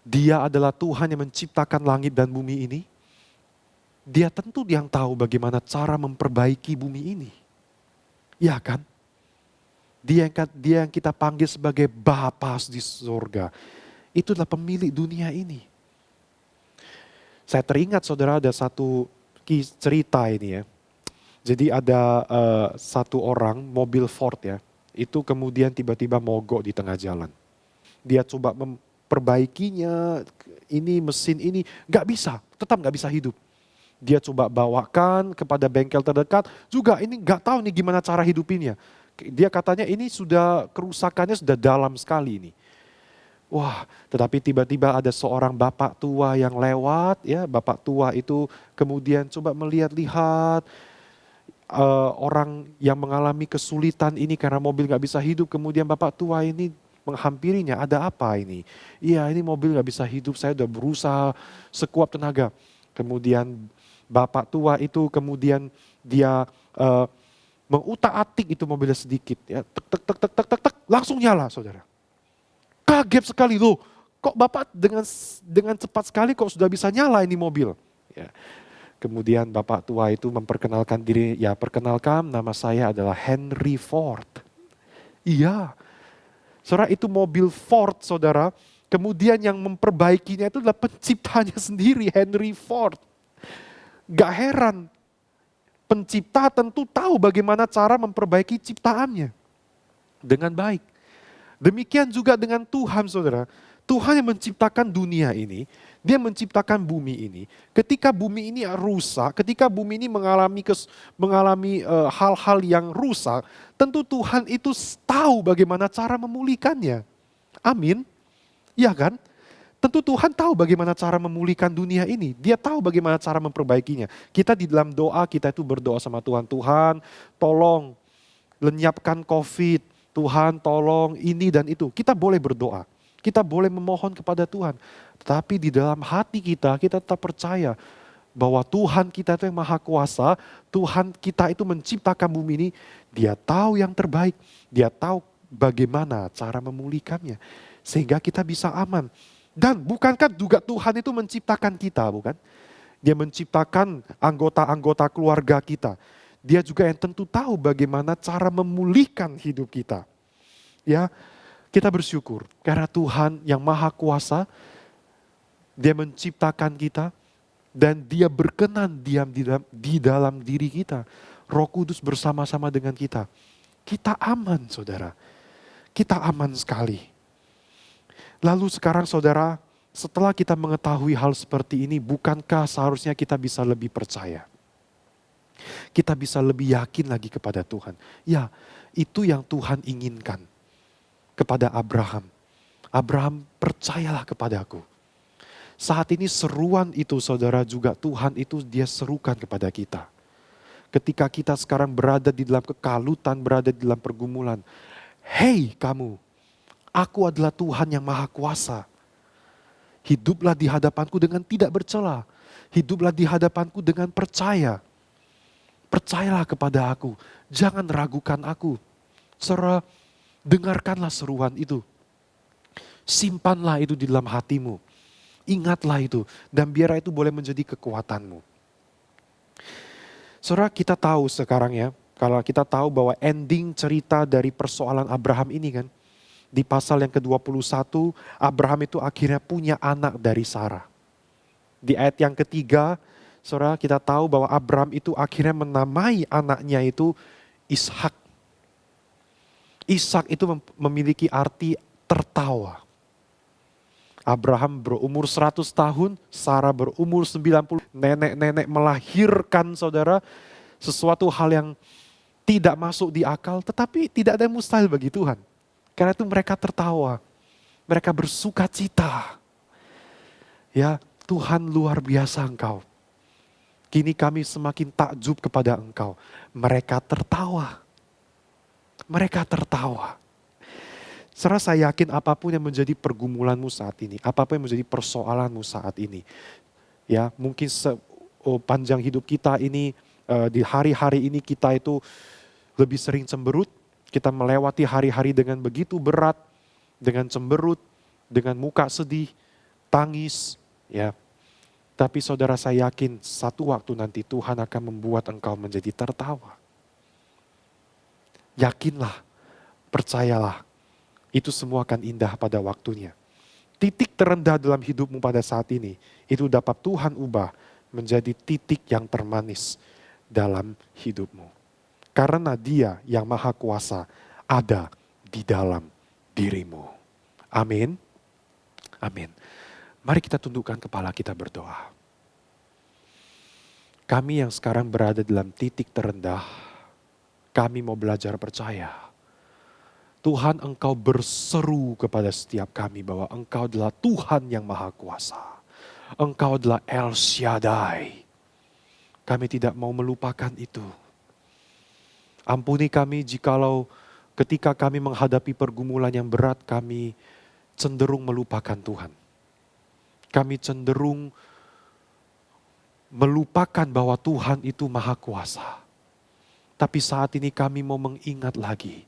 Dia adalah Tuhan yang menciptakan langit dan bumi ini. Dia tentu yang tahu bagaimana cara memperbaiki bumi ini. Ya kan? Dia yang kita panggil sebagai Bapa di surga. Itu adalah pemilik dunia ini. Saya teringat saudara ada satu cerita ini ya. Jadi ada satu orang mobil Ford ya. Itu kemudian tiba-tiba mogok di tengah jalan. Dia coba memperbaikinya, ini mesin ini gak bisa, tetap gak bisa hidup. Dia coba bawakan kepada bengkel terdekat, juga ini gak tahu nih gimana cara hidupinnya. Dia katanya ini sudah kerusakannya sudah dalam sekali ini. Wah, tetapi tiba-tiba ada seorang bapak tua yang lewat, ya bapak tua itu kemudian coba melihat-lihat orang yang mengalami kesulitan ini karena mobil gak bisa hidup. Kemudian bapak tua ini menghampirinya, ada apa ini? Iya, ini mobil gak bisa hidup, saya udah berusaha sekuat tenaga. Kemudian bapak tua itu kemudian dia mengutak-atik itu mobilnya sedikit, ya tek tek tek tek tek tek tek, langsung nyala saudara. Kaget sekali loh, kok bapak dengan cepat sekali kok sudah bisa nyala ini mobil. Ya. Kemudian bapak tua itu memperkenalkan diri, ya perkenalkan nama saya adalah Henry Ford. Iya. Saudara, itu mobil Ford saudara, kemudian yang memperbaikinya itu adalah penciptanya sendiri, Henry Ford. Gak heran, pencipta tentu tahu bagaimana cara memperbaiki ciptaannya dengan baik. Demikian juga dengan Tuhan saudara, Tuhan yang menciptakan dunia ini, Dia menciptakan bumi ini. Ketika bumi ini rusak, ketika bumi ini mengalami hal-hal yang rusak, tentu Tuhan itu tahu bagaimana cara memulihkannya. Amin. Ya kan? Tentu Tuhan tahu bagaimana cara memulihkan dunia ini. Dia tahu bagaimana cara memperbaikinya. Kita di dalam doa, kita itu berdoa sama Tuhan. Tuhan tolong lenyapkan COVID. Tuhan tolong ini dan itu. Kita boleh berdoa. Kita boleh memohon kepada Tuhan. Tetapi di dalam hati kita tetap percaya bahwa Tuhan kita itu yang Maha Kuasa. Tuhan kita itu menciptakan bumi ini. Dia tahu yang terbaik. Dia tahu bagaimana cara memulihkannya. Sehingga kita bisa aman. Dan bukankah juga Tuhan itu menciptakan kita, bukan? Dia menciptakan anggota-anggota keluarga kita. Dia juga yang tentu tahu bagaimana cara memulihkan hidup kita. Ya, kita bersyukur karena Tuhan yang Maha Kuasa, Dia menciptakan kita dan Dia berkenan diam di dalam diri kita. Roh Kudus bersama-sama dengan kita. Kita aman saudara. Kita aman sekali. Lalu sekarang saudara, setelah kita mengetahui hal seperti ini, bukankah seharusnya kita bisa lebih percaya? Kita bisa lebih yakin lagi kepada Tuhan. Ya, itu yang Tuhan inginkan kepada Abraham. Abraham, percayalah kepadaku. Saat ini seruan itu saudara juga Tuhan itu dia serukan kepada kita. Ketika kita sekarang berada di dalam kekalutan, berada di dalam pergumulan. Hei kamu, aku adalah Tuhan yang Maha Kuasa. Hiduplah di hadapanku dengan tidak bercela. Hiduplah di hadapanku dengan percaya. Percayalah kepada aku, jangan ragukan aku. Saudara, dengarkanlah seruan itu. Simpanlah itu di dalam hatimu. Ingatlah itu, dan biar itu boleh menjadi kekuatanmu. Saudara, kita tahu sekarang ya, kalau kita tahu bahwa ending cerita dari persoalan Abraham ini kan, di pasal yang ke-21, Abraham itu akhirnya punya anak dari Sarah. Di ayat yang ketiga, saudara, kita tahu bahwa Abraham itu akhirnya menamai anaknya itu Ishak. Ishak itu memiliki arti tertawa. Abraham berumur 100 tahun, Sarah berumur 90. Nenek-nenek melahirkan saudara sesuatu hal yang tidak masuk di akal, tetapi tidak ada yang mustahil bagi Tuhan. Karena itu mereka tertawa, mereka bersuka cita. Ya, Tuhan luar biasa Engkau. Kini kami semakin takjub kepada Engkau. Mereka tertawa. Mereka tertawa. Saudara, saya yakin apapun yang menjadi pergumulanmu saat ini, apapun yang menjadi persoalanmu saat ini, ya mungkin sepanjang hidup kita ini, di hari-hari ini kita itu lebih sering cemberut, kita melewati hari-hari dengan begitu berat, dengan cemberut, dengan muka sedih, tangis, ya. Tapi saudara, saya yakin satu waktu nanti Tuhan akan membuat engkau menjadi tertawa. Yakinlah, percayalah. Itu semua akan indah pada waktunya. Titik terendah dalam hidupmu pada saat ini, itu dapat Tuhan ubah menjadi titik yang termanis dalam hidupmu. Karena Dia yang Maha Kuasa ada di dalam dirimu. Amin. Amin. Mari kita tundukkan kepala kita berdoa. Kami yang sekarang berada dalam titik terendah, kami mau belajar percaya. Tuhan, Engkau berseru kepada setiap kami bahwa Engkau adalah Tuhan yang Maha Kuasa. Engkau adalah El Shaddai. Kami tidak mau melupakan itu. Ampuni kami jikalau ketika kami menghadapi pergumulan yang berat, kami cenderung melupakan Tuhan. Kami cenderung melupakan bahwa Tuhan itu Maha Kuasa. Tapi saat ini kami mau mengingat lagi.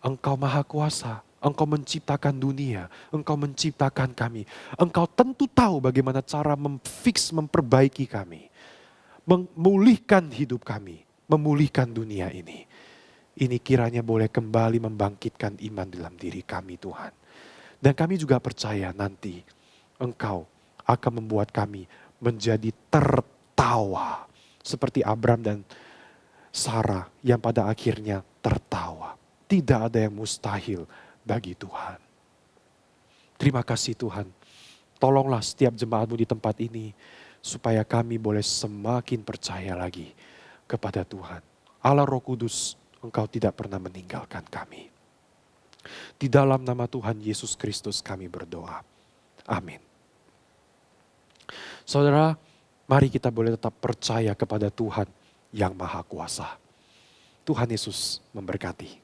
Engkau Maha Kuasa, Engkau menciptakan dunia, Engkau menciptakan kami. Engkau tentu tahu bagaimana cara memperbaiki kami. Memulihkan hidup kami, memulihkan dunia ini. Ini kiranya boleh kembali membangkitkan iman dalam diri kami Tuhan. Dan kami juga percaya nanti Engkau akan membuat kami menjadi tertawa. Seperti Abraham dan Sarah yang pada akhirnya tertawa. Tidak ada yang mustahil bagi Tuhan. Terima kasih Tuhan. Tolonglah setiap jemaatmu di tempat ini. Supaya kami boleh semakin percaya lagi kepada Tuhan. Allah Roh Kudus, Engkau tidak pernah meninggalkan kami. Di dalam nama Tuhan Yesus Kristus kami berdoa. Amin. Saudara, mari kita boleh tetap percaya kepada Tuhan yang Maha Kuasa. Tuhan Yesus memberkati.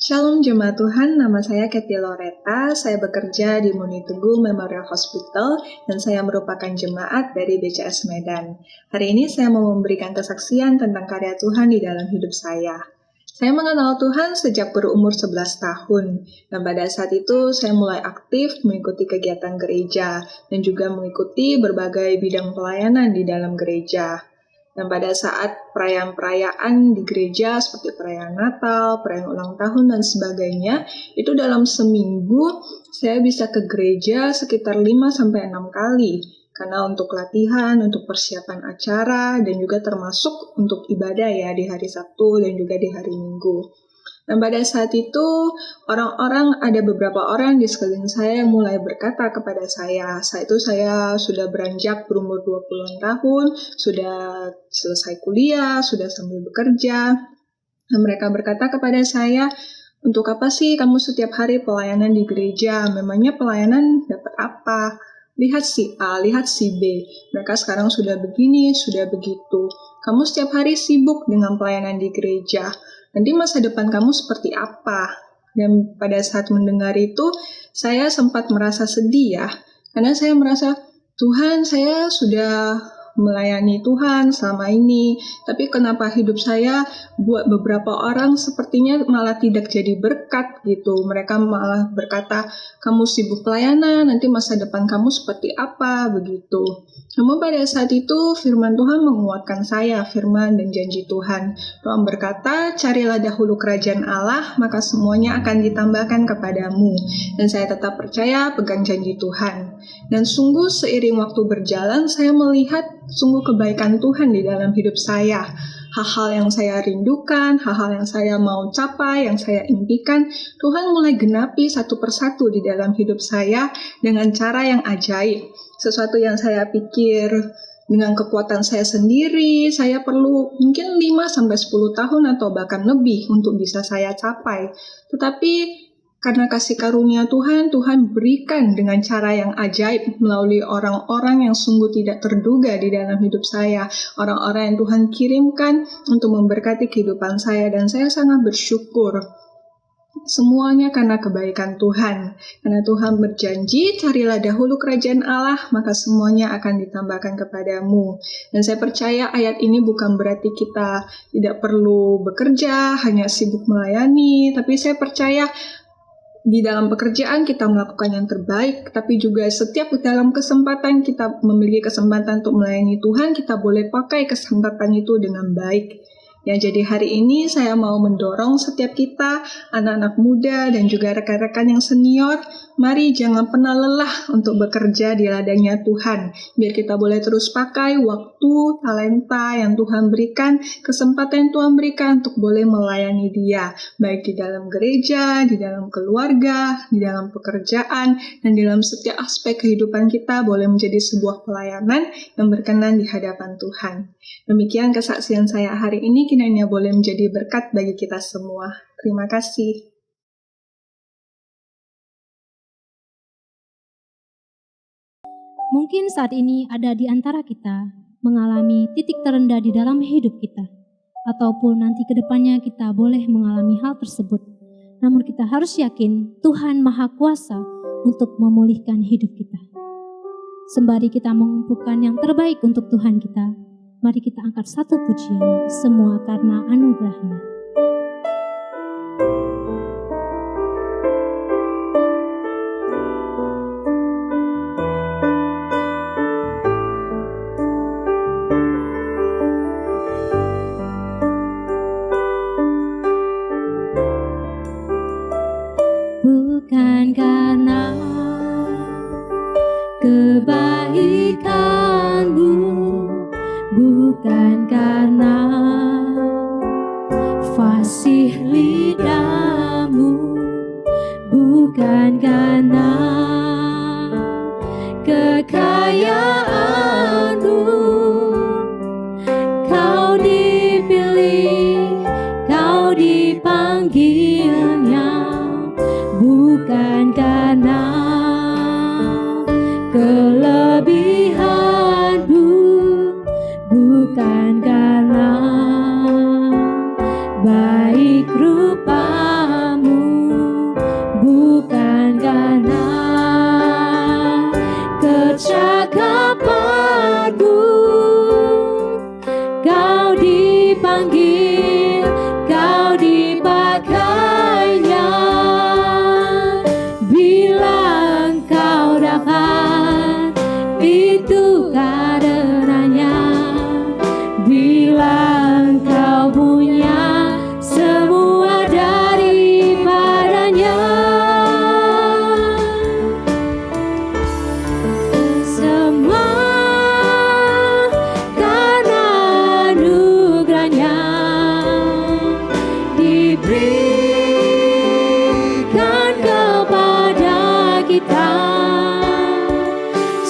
Shalom Jemaat Tuhan, nama saya Kathy Loretta, saya bekerja di Muni Teguh Memorial Hospital dan saya merupakan jemaat dari BCS Medan. Hari ini saya mau memberikan kesaksian tentang karya Tuhan di dalam hidup saya. Saya mengenal Tuhan sejak berumur 11 tahun dan pada saat itu saya mulai aktif mengikuti kegiatan gereja dan juga mengikuti berbagai bidang pelayanan di dalam gereja. Dan pada saat perayaan-perayaan di gereja seperti perayaan Natal, perayaan ulang tahun dan sebagainya, itu dalam seminggu saya bisa ke gereja sekitar 5-6 kali. Karena untuk latihan, untuk persiapan acara, dan juga termasuk untuk ibadah ya di hari Sabtu dan juga di hari Minggu. Dan pada saat itu ada beberapa orang di sekeliling saya yang mulai berkata kepada saya. Saat itu saya sudah beranjak berumur 20-an tahun, sudah selesai kuliah, sudah sambil bekerja. Dan mereka berkata kepada saya, untuk apa sih kamu setiap hari pelayanan di gereja? Memangnya pelayanan dapat apa? Lihat si A, lihat si B. Mereka sekarang sudah begini, sudah begitu. Kamu setiap hari sibuk dengan pelayanan di gereja. Nanti masa depan kamu seperti apa? Dan pada saat mendengar itu, saya sempat merasa sedih ya. Karena saya merasa, Tuhan, saya sudah melayani Tuhan selama ini. Tapi kenapa hidup saya buat beberapa orang sepertinya malah tidak jadi berkat gitu. Mereka malah berkata, kamu sibuk pelayanan, nanti masa depan kamu seperti apa, begitu. Namun pada saat itu firman Tuhan menguatkan saya, firman dan janji Tuhan. Tuhan berkata, carilah dahulu kerajaan Allah, maka semuanya akan ditambahkan kepadamu. Dan saya tetap percaya pegang janji Tuhan. Dan sungguh seiring waktu berjalan, saya melihat sungguh kebaikan Tuhan di dalam hidup saya. Hal-hal yang saya rindukan, hal-hal yang saya mau capai, yang saya impikan, Tuhan mulai genapi satu persatu di dalam hidup saya dengan cara yang ajaib. Sesuatu yang saya pikir dengan kekuatan saya sendiri, saya perlu mungkin 5-10 tahun atau bahkan lebih untuk bisa saya capai. Tetapi karena kasih karunia Tuhan, Tuhan berikan dengan cara yang ajaib melalui orang-orang yang sungguh tidak terduga di dalam hidup saya. Orang-orang yang Tuhan kirimkan untuk memberkati kehidupan saya, dan saya sangat bersyukur. Semuanya karena kebaikan Tuhan. Karena Tuhan berjanji, carilah dahulu kerajaan Allah, maka semuanya akan ditambahkan kepadamu. Dan saya percaya ayat ini bukan berarti kita tidak perlu bekerja, hanya sibuk melayani. Tapi saya percaya di dalam pekerjaan kita melakukan yang terbaik, tapi juga setiap dalam kesempatan kita memiliki kesempatan untuk melayani Tuhan, kita boleh pakai kesempatan itu dengan baik. Ya, jadi hari ini saya mau mendorong setiap kita, anak-anak muda dan juga rekan-rekan yang senior, mari jangan pernah lelah untuk bekerja di ladangnya Tuhan. Biar kita boleh terus pakai waktu, talenta yang Tuhan berikan, kesempatan yang Tuhan berikan untuk boleh melayani Dia. Baik di dalam gereja, di dalam keluarga, di dalam pekerjaan, dan dalam setiap aspek kehidupan kita boleh menjadi sebuah pelayanan yang berkenan di hadapan Tuhan. Demikian kesaksian saya hari ini, kiranya boleh menjadi berkat bagi kita semua. Terima kasih. Mungkin saat ini ada di antara kita mengalami titik terendah di dalam hidup kita, ataupun nanti ke depannya kita boleh mengalami hal tersebut. Namun kita harus yakin Tuhan Maha Kuasa untuk memulihkan hidup kita. Sembari kita mengumpulkan yang terbaik untuk Tuhan kita, mari kita angkat satu pujian, semua karena anugerah-Nya. Bukan karena kebaikan-Mu, bukan karena fasih lidah-Mu, bukan karena kekayaan-Mu, Kau dipilih, Kau dipanggilnya, bukan karena kelebihan-Mu, bukan karena baik rupa-Mu, bukan karena kecakapan-Mu, Kau dipanggil, Kau dipakainya. Bila Engkau dapat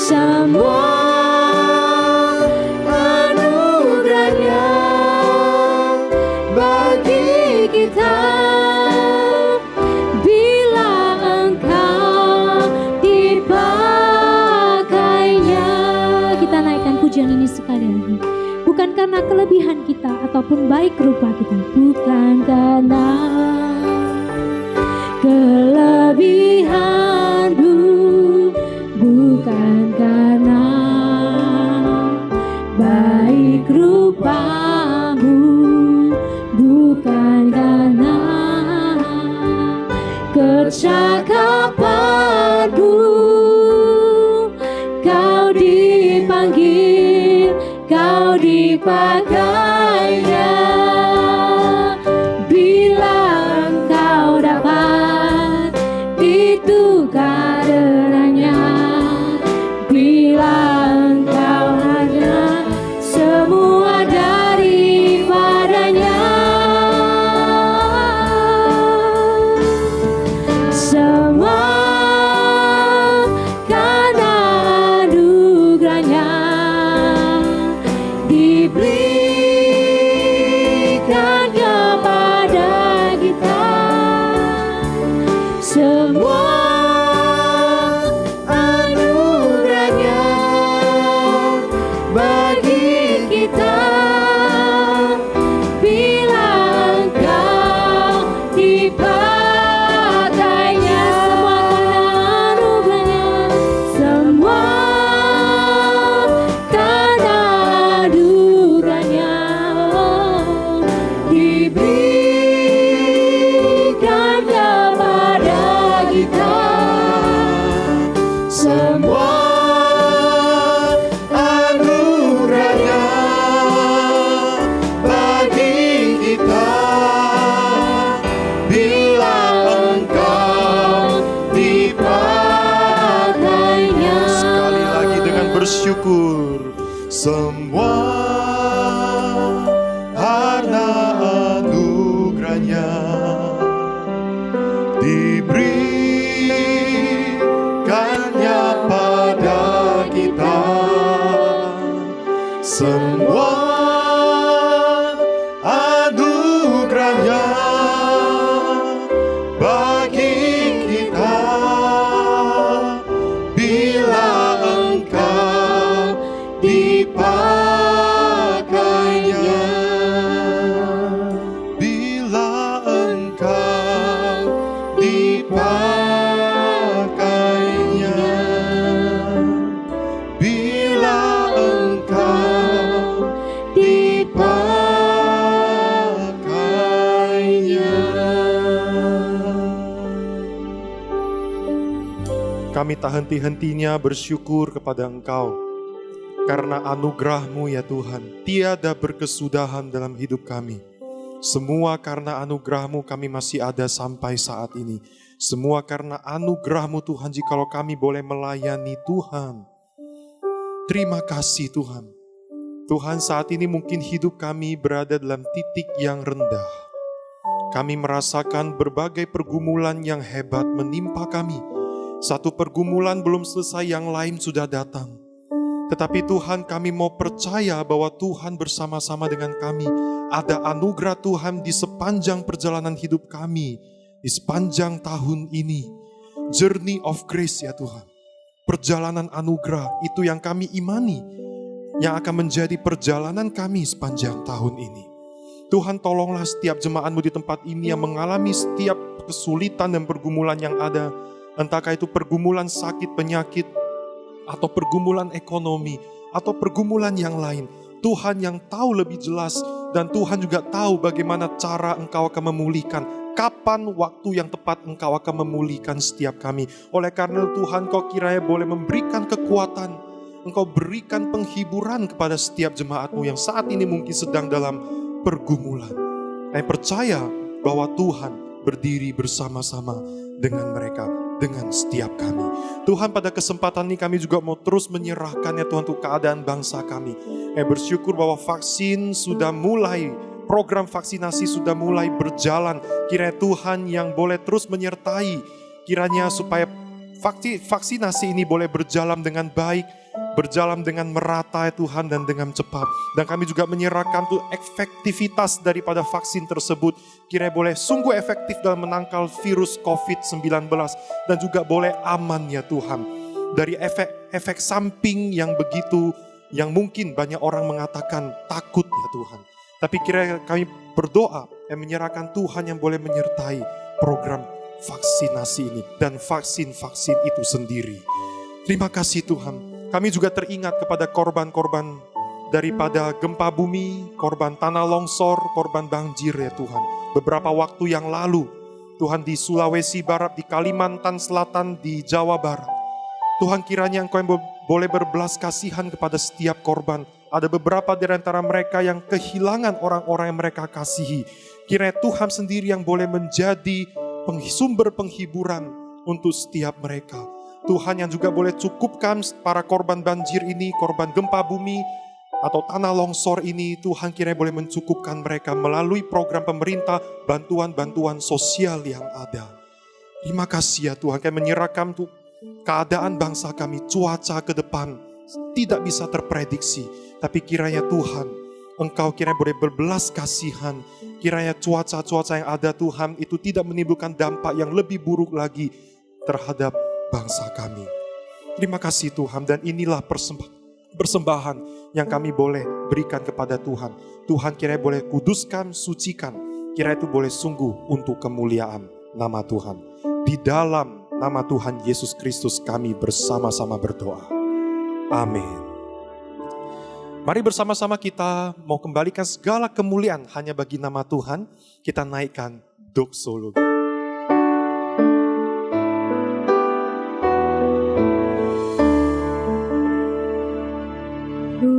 semua anugerahnya bagi kita. Bila Engkau dipakainya. Kita naikkan pujian ini sekali lagi. Bukan karena kelebihan kita ataupun baik rupa kita, bukan karena kelebihanmu, bukan karena baik rupamu, bukan karena kecakapanmu, kau dipanggil, kau dipakainya. Bila engkau dapat, itu karenanya. Bila engkau hanya semua daripadanya. Semua karena anugerahnya diberikan kepada kita. Semua anugerahnya bagi kita. Bila engkau dipakainya. Semua karena anugerahnya diberikan kepada kita. Semua Anugerahnya bagi kita. Bila engkau dipakainya. Sekali lagi dengan bersyukur. Semua karena anugerahnya diberikannya pada kita. Semua anugerahnya bagi kita. Bila engkau dipakainya. Bila engkau dipakainya. Bila engkau dipakainya. Kami tak henti-hentinya bersyukur kepada Engkau. Karena anugerah-Mu ya Tuhan, tiada berkesudahan dalam hidup kami. Semua karena anugerah-Mu kami masih ada sampai saat ini. Semua karena anugerah-Mu Tuhan, jikalau kami boleh melayani Tuhan. Terima kasih Tuhan. Tuhan, saat ini mungkin hidup kami berada dalam titik yang rendah. Kami merasakan berbagai pergumulan yang hebat menimpa kami. Satu pergumulan belum selesai, yang lain sudah datang. Tetapi Tuhan, kami mau percaya bahwa Tuhan bersama-sama dengan kami. Ada anugerah Tuhan di sepanjang perjalanan hidup kami, di sepanjang tahun ini. Journey of grace ya Tuhan. Perjalanan anugerah itu yang kami imani, yang akan menjadi perjalanan kami sepanjang tahun ini. Tuhan, tolonglah setiap jemaat-Mu di tempat ini yang mengalami setiap kesulitan dan pergumulan yang ada. Entahkah itu pergumulan sakit, penyakit, atau pergumulan ekonomi, atau pergumulan yang lain. Tuhan yang tahu lebih jelas, dan Tuhan juga tahu bagaimana cara Engkau akan memulihkan. Kapan waktu yang tepat Engkau akan memulihkan setiap kami. Oleh karena Tuhan, Kau kiranya boleh memberikan kekuatan. Engkau berikan penghiburan kepada setiap jemaat-Mu yang saat ini mungkin sedang dalam pergumulan. Saya percaya bahwa Tuhan berdiri bersama-sama dengan mereka, dengan setiap kami. Tuhan, pada kesempatan ini kami juga mau terus menyerahkan ya Tuhan untuk keadaan bangsa kami. Bersyukur bahwa vaksin sudah mulai, program vaksinasi sudah mulai berjalan. Kiranya Tuhan yang boleh terus menyertai, kiranya supaya vaksinasi ini boleh berjalan dengan baik, berjalan dengan merata ya Tuhan dan dengan cepat. Dan kami juga menyerahkan tuh efektivitas daripada vaksin tersebut, kiranya boleh sungguh efektif dalam menangkal virus COVID-19 dan juga boleh aman ya Tuhan. Dari efek samping yang begitu, yang mungkin banyak orang mengatakan takut ya Tuhan. Tapi kiranya kami berdoa dan menyerahkan Tuhan yang boleh menyertai program vaksinasi ini dan vaksin-vaksin itu sendiri. Terima kasih Tuhan. Kami juga teringat kepada korban-korban daripada gempa bumi, korban tanah longsor, korban banjir ya Tuhan. Beberapa waktu yang lalu, Tuhan di Sulawesi Barat, di Kalimantan Selatan, di Jawa Barat. Tuhan kiranya Engkau yang boleh berbelas kasihan kepada setiap korban. Ada beberapa dari antara mereka yang kehilangan orang-orang yang mereka kasihi. Kiranya Tuhan sendiri yang boleh menjadi sumber penghiburan untuk setiap mereka. Tuhan yang juga boleh cukupkan para korban banjir ini, korban gempa bumi atau tanah longsor ini. Tuhan kiranya boleh mencukupkan mereka melalui program pemerintah, bantuan-bantuan sosial yang ada. Terima kasih ya Tuhan, kami menyerahkan keadaan bangsa kami, cuaca ke depan tidak bisa terprediksi. Tapi kiranya Tuhan, Engkau kiranya boleh berbelas kasihan. Kiranya cuaca-cuaca yang ada Tuhan itu tidak menimbulkan dampak yang lebih buruk lagi terhadap bangsa kami. Terima kasih Tuhan, dan inilah persembahan yang kami boleh berikan kepada Tuhan. Tuhan kiranya boleh kuduskan, sucikan. Kiranya itu boleh sungguh untuk kemuliaan nama Tuhan. Di dalam nama Tuhan Yesus Kristus kami bersama-sama berdoa. Amin. Mari bersama-sama kita mau kembalikan segala kemuliaan hanya bagi nama Tuhan. Kita naikkan doksologi.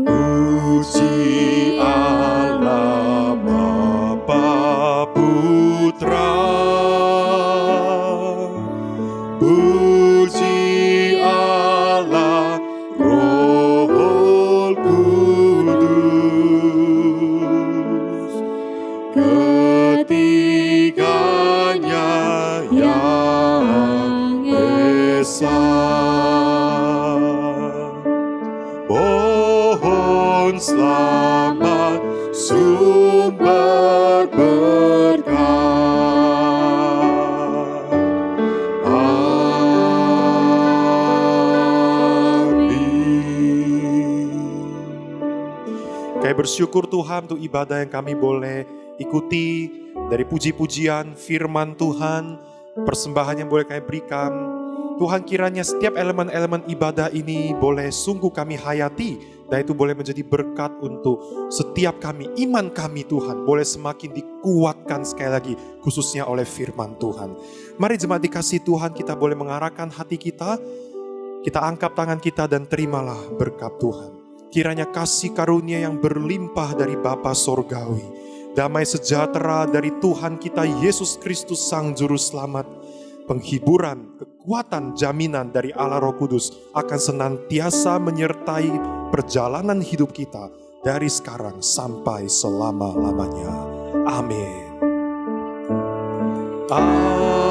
Puji Allah Bapa Putra, puji Allah Roh Kudus, ketiganya yang esa. Pohon selamat sumber berkat. Kayak bersyukur Tuhan untuk ibadah yang kami boleh ikuti, dari puji-pujian, firman Tuhan, persembahan yang boleh kami berikan. Tuhan kiranya setiap elemen-elemen ibadah ini boleh sungguh kami hayati, dan itu boleh menjadi berkat untuk setiap kami. Iman kami Tuhan boleh semakin dikuatkan sekali lagi, khususnya oleh firman Tuhan. Mari jemaat dikasih Tuhan, kita boleh mengarahkan hati kita, kita angkat tangan kita dan terimalah berkat Tuhan. Kiranya kasih karunia yang berlimpah dari Bapa Sorgawi, damai sejahtera dari Tuhan kita Yesus Kristus Sang Juru Selamat, penghiburan, kekuatan, jaminan dari Allah Roh Kudus akan senantiasa menyertai perjalanan hidup kita dari sekarang sampai selama-lamanya. Amin. Amin.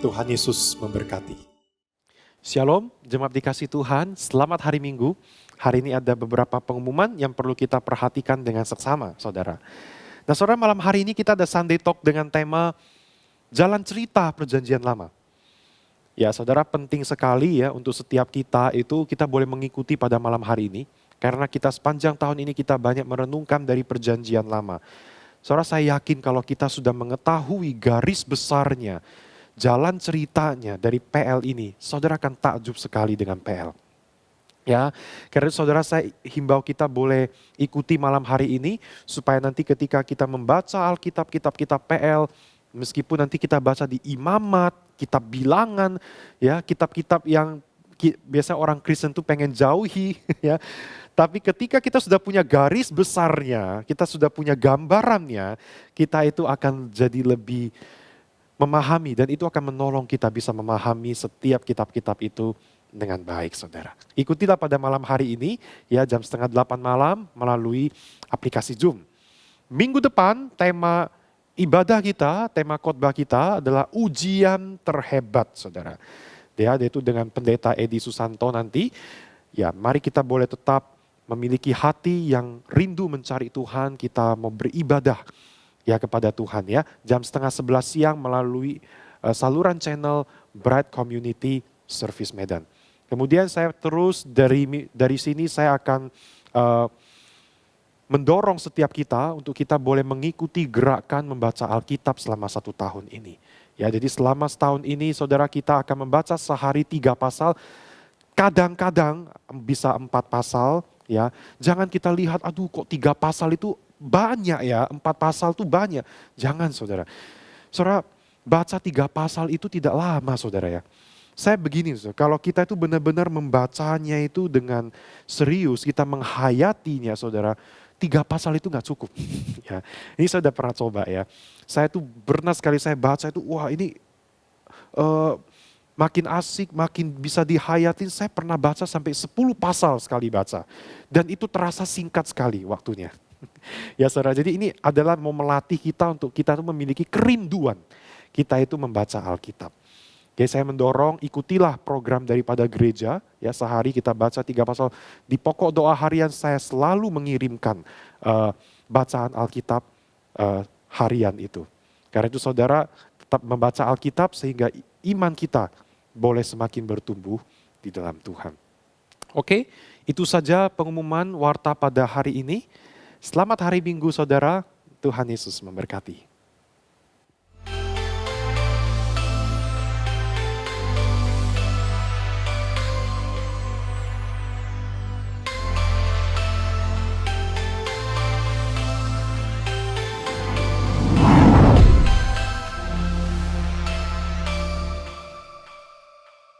Tuhan Yesus memberkati. Shalom, jemaat dikasih Tuhan, selamat hari Minggu. Hari ini ada beberapa pengumuman yang perlu kita perhatikan dengan seksama, saudara. Nah, saudara, malam hari ini kita ada Sunday Talk dengan tema Jalan Cerita Perjanjian Lama. Ya, saudara, penting sekali ya untuk setiap kita itu kita boleh mengikuti pada malam hari ini. Karena kita sepanjang tahun ini kita banyak merenungkan dari Perjanjian Lama. Saudara, saya yakin kalau kita sudah mengetahui garis besarnya, jalan ceritanya dari PL ini, saudara akan takjub sekali dengan PL. Ya, karena saudara, saya himbau kita boleh ikuti malam hari ini supaya nanti ketika kita membaca Alkitab, kitab-kitab PL, meskipun nanti kita baca di Imamat, kitab Bilangan, ya kitab-kitab yang biasa orang Kristen tuh pengen jauhi, ya. Tapi ketika kita sudah punya garis besarnya, kita sudah punya gambarannya, kita itu akan jadi lebih memahami dan itu akan menolong kita bisa memahami setiap kitab-kitab itu dengan baik, saudara. Ikutilah pada malam hari ini, ya jam 7:30 malam melalui aplikasi Zoom. Minggu depan tema ibadah kita, tema khotbah kita adalah ujian terhebat, saudara. Ya, yaitu dengan pendeta Edi Susanto nanti. Ya, mari kita boleh tetap memiliki hati yang rindu mencari Tuhan, kita mau beribadah ya kepada Tuhan ya. Jam 10:30 siang melalui saluran channel Bright Community Service Medan. Kemudian saya terus dari sini saya akan mendorong setiap kita untuk kita boleh mengikuti gerakan membaca Alkitab selama 1 tahun ini. Ya, jadi selama setahun ini saudara kita akan membaca sehari 3 pasal, kadang-kadang bisa 4 pasal. Ya, jangan kita lihat, aduh kok 3 pasal itu banyak ya, 4 pasal itu banyak. Jangan saudara. Saudara, baca 3 pasal itu tidak lama saudara ya. Saya begini, saudara, kalau kita itu benar-benar membacanya itu dengan serius, kita menghayatinya saudara, 3 pasal itu gak cukup. Ya, ini saya udah pernah coba ya. Saya tuh pernah sekali saya baca itu, wah ini makin asik, makin bisa dihayatin. Saya pernah baca sampai 10 pasal sekali baca. Dan itu terasa singkat sekali waktunya. Ya saudara, jadi ini adalah mau melatih kita untuk kita tuh memiliki kerinduan. Kita itu membaca Alkitab. Oke, saya mendorong ikutilah program daripada gereja. Ya, sehari kita baca 3 pasal. Di pokok doa harian saya selalu mengirimkan bacaan Alkitab harian itu. Karena itu saudara tetap membaca Alkitab sehingga iman kita boleh semakin bertumbuh di dalam Tuhan. Oke, itu saja pengumuman warta pada hari ini. Selamat hari Minggu saudara, Tuhan Yesus memberkati.